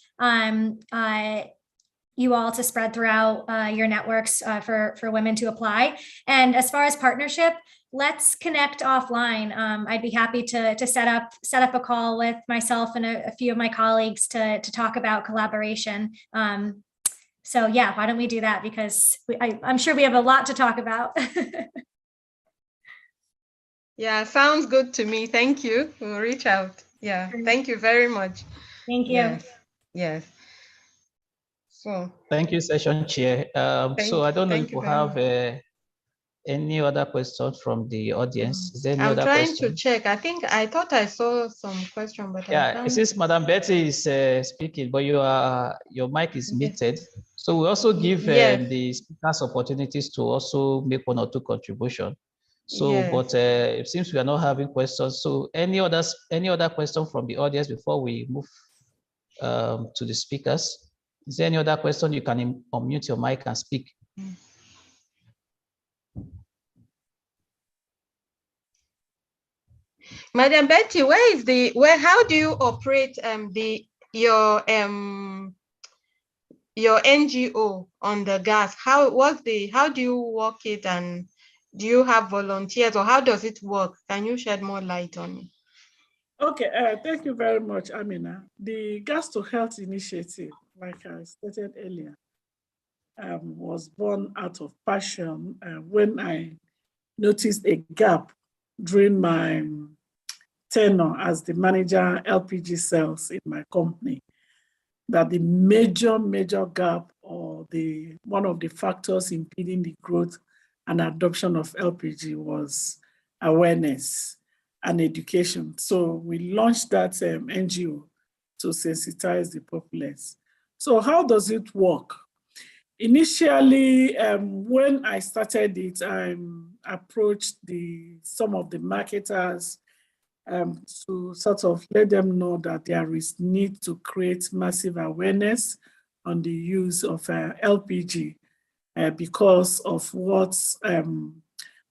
you all to spread throughout your networks for women to apply. And as far as partnership, let's connect offline. I'd be happy to set up a call with myself and a few of my colleagues to talk about collaboration. So yeah, why don't we do that? Because I'm sure we have a lot to talk about. Yeah, sounds good to me. Thank you. We'll reach out. Yeah, thank you very much. Thank you. Yes, yes. So thank you, session chair. So I don't know if we have any other questions from the audience. Is there any other question? I'm trying to check. I thought I saw some question, but yeah, since Madam Betty is speaking, but your mic is muted. So we also give the speakers opportunities to also make one or two contributions. So, but it seems we are not having questions. So any other question from the audience before we move to the speakers? Is there any other question? You can unmute your mic and speak. Madam Betty, how do you operate your NGO on the gas? How do you work it, and Do you have volunteers, or how does it work? Can you shed more light on it? Okay, thank you very much, Amina. The Gas to Health initiative, like I stated earlier, was born out of passion when I noticed a gap during my tenure as the manager LPG sales in my company, that the major gap, or one of the factors impeding the growth and adoption of LPG, was awareness and education. So we launched that NGO to sensitize the populace. So how does it work? Initially, when I started it, I approached some of the marketers to sort of let them know that there is need to create massive awareness on the use of LPG because of what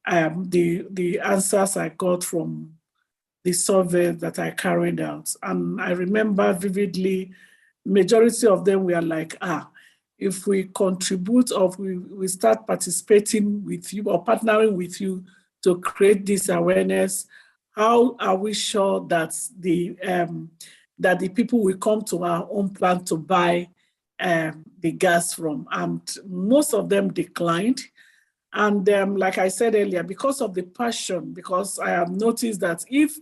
the answers I got from the survey that I carried out. And I remember vividly, majority of them were like, if we contribute, or if we start participating with you or partnering with you to create this awareness, how are we sure that the people will come to our own plant to buy the gas from? And most of them declined. And like I said earlier, because of the passion, because I have noticed that if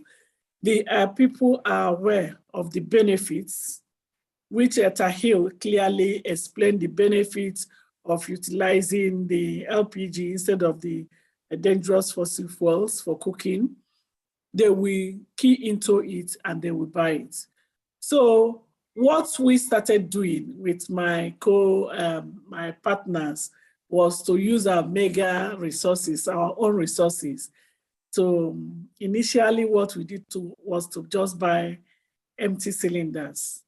the people are aware of the benefits, which Tahil clearly explained the benefits of utilizing the LPG instead of the dangerous fossil fuels for cooking, they will key into it and they will buy it. So what we started doing with my partners was to use our mega resources, our own resources. So initially what we did was to just buy empty cylinders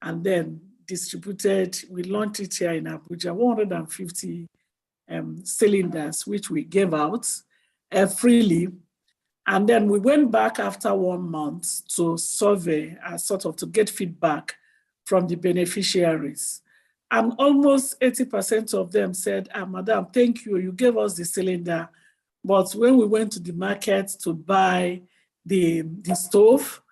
and then distributed. We launched it here in Abuja, 150 cylinders, which we gave out freely. And then we went back after 1 month to survey, sort of to get feedback from the beneficiaries. And almost 80% of them said, Madam, thank you, you gave us the cylinder. But when we went to the market to buy the stove,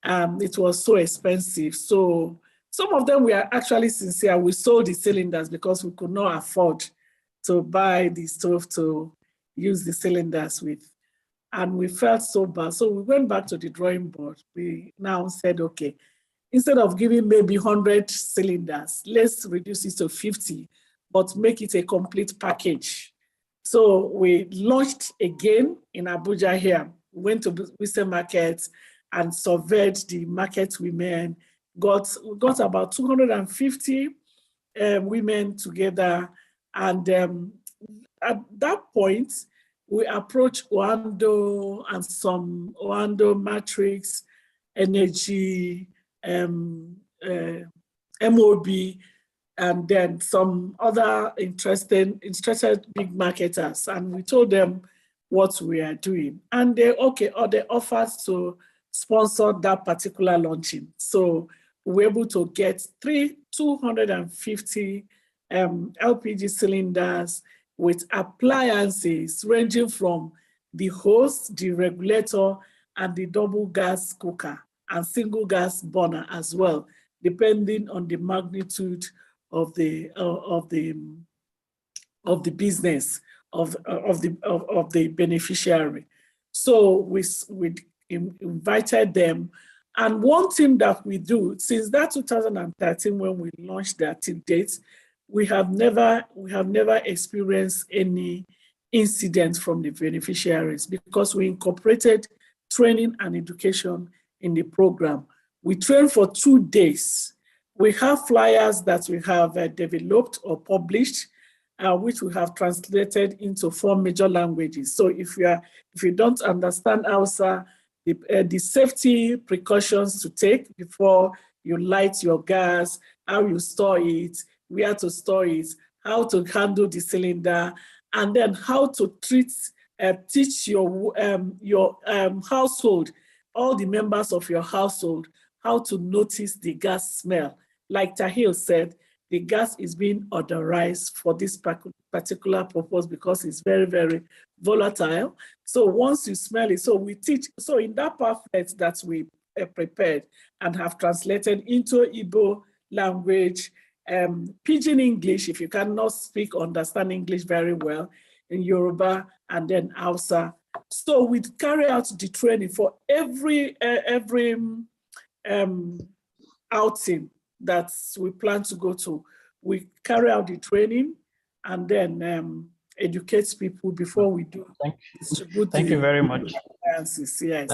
it was so expensive. So some of them were actually sincere. We sold the cylinders because we could not afford to buy the stove to use the cylinders with. And we felt so bad. So we went back to the drawing board. We now said, okay, instead of giving maybe 100 cylinders, let's reduce it to 50, but make it a complete package. So we launched again in Abuja here. We went to Western markets and surveyed the market women. We got about 250 women together. And at that point, we approached Oando and some Oando Matrix, Energy, MOB, and then some other interested big marketers. And we told them what we are doing. And they offered to sponsor that particular launching. So we were able to get 250 LPG cylinders with appliances ranging from the hose, the regulator, and the double gas cooker and single gas burner as well, depending on the magnitude of the business of the beneficiary. So we invited them. And one thing that we do since that 2013 when we launched that till date, we have never experienced any incidents from the beneficiaries because we incorporated training and education in the program. We train for 2 days. We have flyers that we have developed or published, which we have translated into 4 major languages. So if you don't understand Hausa, the safety precautions to take before you light your gas, how you store it, where to store it, how to handle the cylinder, and then how to teach your household, all the members of your household, how to notice the gas smell. Like Tahil said, the gas is being odorized for this particular purpose because it's very, very volatile. So once you smell it, so we teach, so in that pamphlet that we prepared and have translated into Igbo language, Pidgin English, if you cannot speak or understand English very well, in Yoruba, and then Hausa. So we carry out the training for every outing that we plan to go to. We carry out the training and then educate people before we do distribute. Thank you very much. Yes.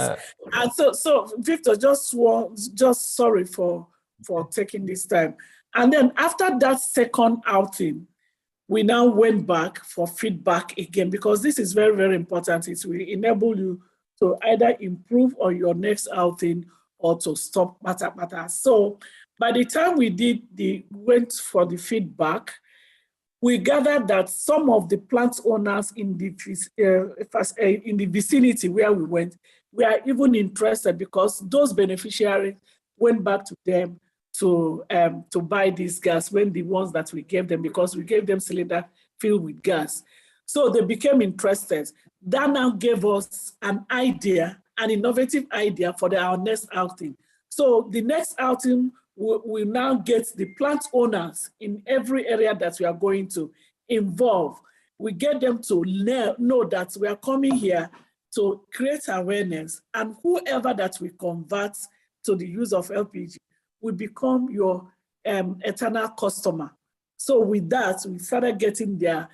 And so Victor, just sorry for taking this time. And then after that second outing, we now went back for feedback again, because this is very, very important. It will enable you to either improve on your next outing or to stop matter. So by the time we went for the feedback, we gathered that some of the plant owners in the vicinity where we went were even interested, because those beneficiaries went back to them to buy this gas when the ones that we gave them, because we gave them cylinder filled with gas. So they became interested. That now gave us an idea, an innovative idea for our next outing. So the next outing will now get the plant owners in every area that we are going to involve. We get them to know that we are coming here to create awareness, and whoever that we convert to the use of LPG will become your eternal customer. So with that, we started getting their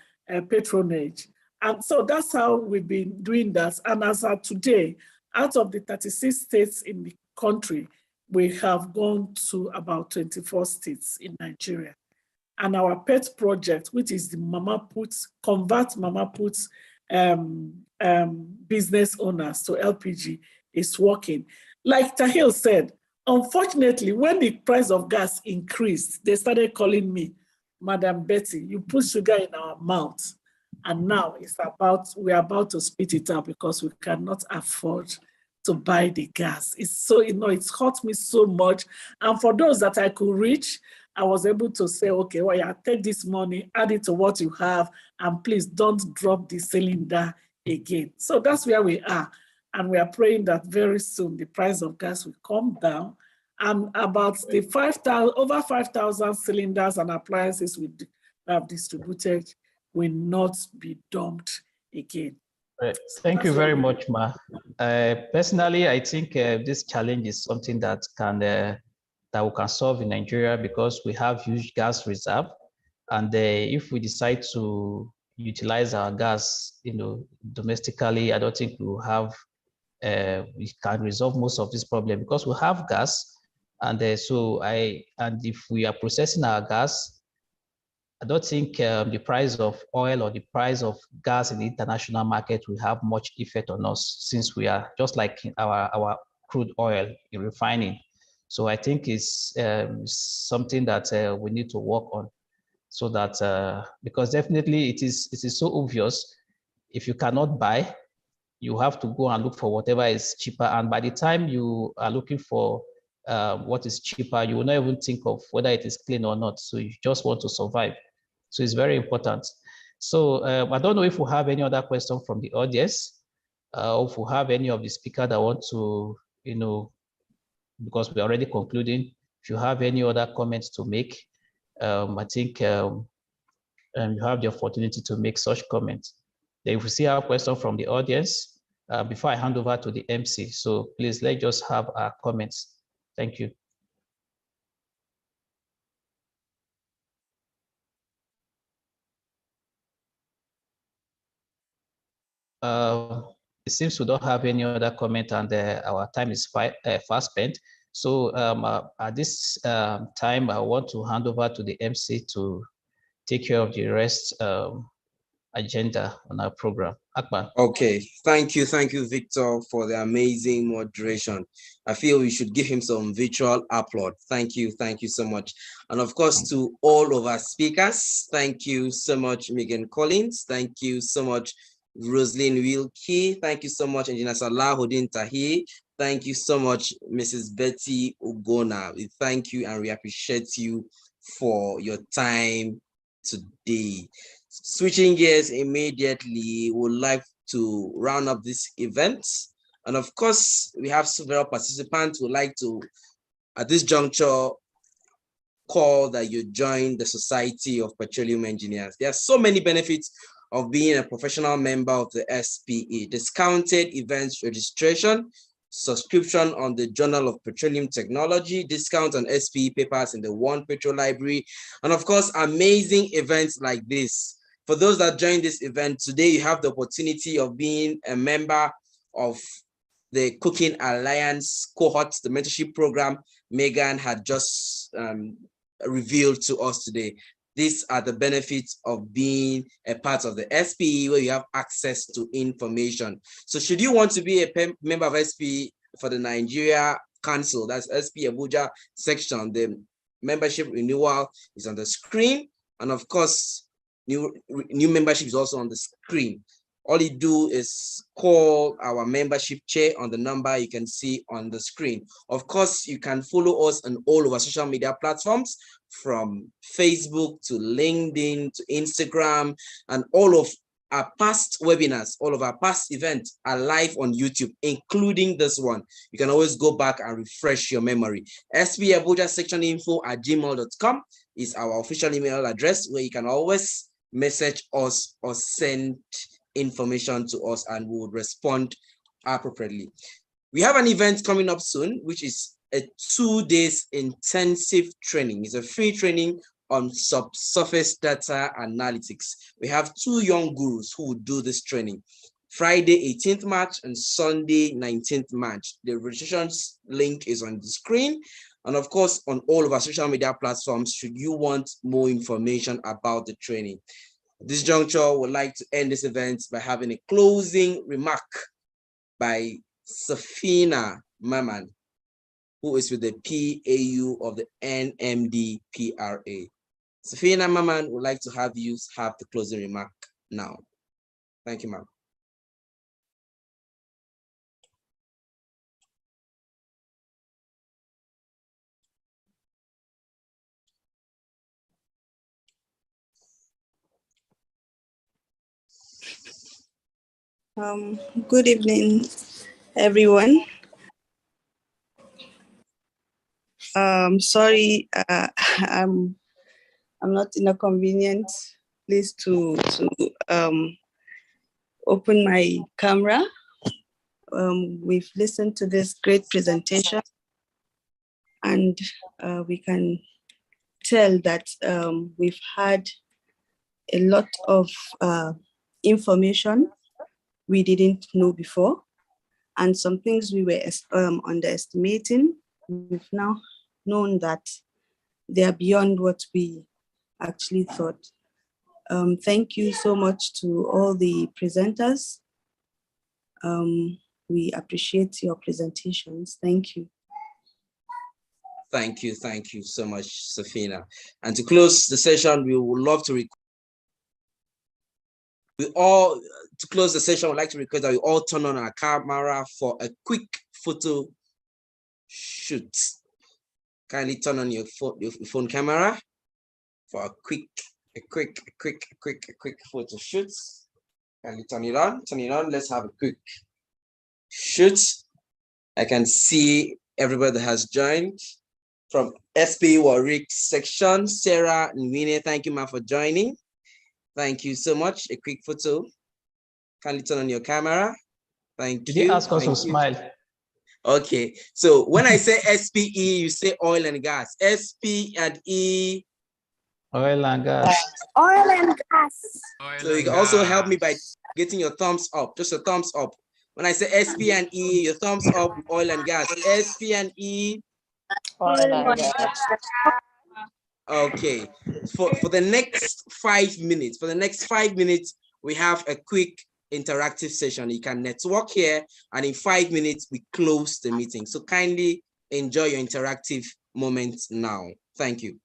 patronage. And so that's how we've been doing that. And as of today, out of the 36 states in the country, we have gone to about 24 states in Nigeria. And our pet project, which is the Mama Puts, Convert Mama Puts business owners to LPG, is working. Like Tahil said, unfortunately, when the price of gas increased, they started calling me, Madam Betty, you put sugar in our mouth. And now we're about to spit it out because we cannot afford to buy the gas. It's so, it's hurt me so much. And for those that I could reach, I was able to say, okay, well, yeah, take this money, add it to what you have, and please don't drop the cylinder again. So that's where we are. And we are praying that very soon the price of gas will come down, and about the over 5,000 cylinders and appliances we have distributed will not be dumped again. Thank you very much, Ma. Personally, I think this challenge is something that we can solve in Nigeria, because we have huge gas reserve, and if we decide to utilize our gas, domestically, I don't think we can resolve most of this problem, because we have gas, and if we are processing our gas, I don't think the price of oil or the price of gas in the international market will have much effect on us, since we are just like our crude oil in refining. So I think it's something that we need to work on, so that because definitely it is so obvious, if you cannot buy, you have to go and look for whatever is cheaper. And by the time you are looking for what is cheaper, you will not even think of whether it is clean or not. So you just want to survive. So it's very important. So I don't know if we have any other question from the audience, or if we have any of the speakers that want to, because we're already concluding, if you have any other comments to make, I think you have the opportunity to make such comments. Then if we see our question from the audience, before I hand over to the MC, so please let's just have our comments. Thank you. It seems we don't have any other comment, and our time is fast spent. So at this time, I want to hand over to the MC to take care of the rest agenda on our program. Akbar. Okay, thank you, Victor, for the amazing moderation. I feel we should give him some virtual applaud. Thank you so much. And of course, to all of our speakers, thank you so much, Megan Collins. Thank you so much, Rosalind Wilkie. Thank you so much, Engineer Salahuddin Tahi. Thank you so much, Mrs. Betty Ogona. We thank you and we appreciate you for your time today. Switching gears immediately, would like to round up this event. And of course, we have several participants who would like to, at this juncture, call that you join the Society of Petroleum Engineers. There are so many benefits of being a professional member of the SPE: discounted events registration, subscription on the Journal of Petroleum Technology, discount on SPE papers in the One Petrol Library, and of course, amazing events like this. For those that join this event today, you have the opportunity of being a member of the Cooking Alliance cohort, the mentorship program Megan had just revealed to us today. These are the benefits of being a part of the SPE, where you have access to information. So should you want to be a member of SPE for the Nigeria Council, that's Spe Abuja section, the membership renewal is on the screen. And of course, new membership is also on the screen. All you do is call our membership chair on the number you can see on the screen. Of course, you can follow us on all of our social media platforms, from Facebook to LinkedIn to Instagram, and all of our past webinars, all of our past events are live on YouTube, including this one. You can always go back and refresh your memory. Spe Abuja section info@gmail.com is our official email address, where you can always message us or send information to us, and we would respond appropriately. We have an event coming up soon, which is a 2 days intensive training. It's a free training on subsurface data analytics. We have 2 young gurus who will do this training, Friday 18th March and Sunday 19th March. The registration link is on the screen, and of course on all of our social media platforms should you want more information about the training. At this juncture, would like to end this event by having a closing remark by Safina Maman, who is with the PAU of the NMDPRA. Safina Maman would like to have you have the closing remark now. Thank you, ma'am. Good evening, everyone. Sorry, I'm not in a convenient place to open my camera. We've listened to this great presentation, and we can tell that we've had a lot of information we didn't know before, and some things we were underestimating. We've now known that they are beyond what we actually thought. Thank you so much to all the presenters. We appreciate your presentations. Thank you. Thank you so much, Safina. And to close the session, we would love to close the session, I'd like to request that we all turn on our camera for a quick photo shoot. Kindly turn on your phone camera for a quick photo shoot. Kindly turn it on. Let's have a quick shoot. I can see everybody that has joined from SPE Warwick section. Sarah Nwine, thank you, ma, for joining. Thank you so much. A quick photo. Kindly turn on your camera. Thank you. Did you ask us to smile? Okay. So when I say SPE, you say oil and gas. SP and E. Oil and gas. Oil and gas. So you can also help me by getting your thumbs up. Just a thumbs up. When I say SP and E, your thumbs up, oil and gas. SP and E. Oil and gas. Okay. For the next 5 minutes, we have a quick interactive session. You can network here, and in 5 minutes, we close the meeting. So kindly enjoy your interactive moment now. Thank you.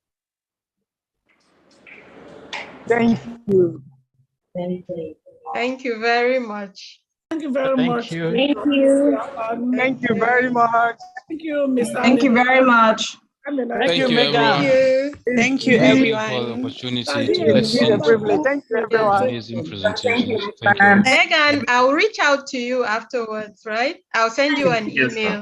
Thank you. Thank you very much. Thank you very much. Thank you. Thank you. Thank you very much. Thank you, Mr. Thank you very much. Thank you, Megan. everyone. Thank you, Thank you everyone. for the opportunity Thank to you. listen to Thank you, everyone. amazing presentations. Thank you. Megan, I'll reach out to you afterwards, right? I'll send you an email.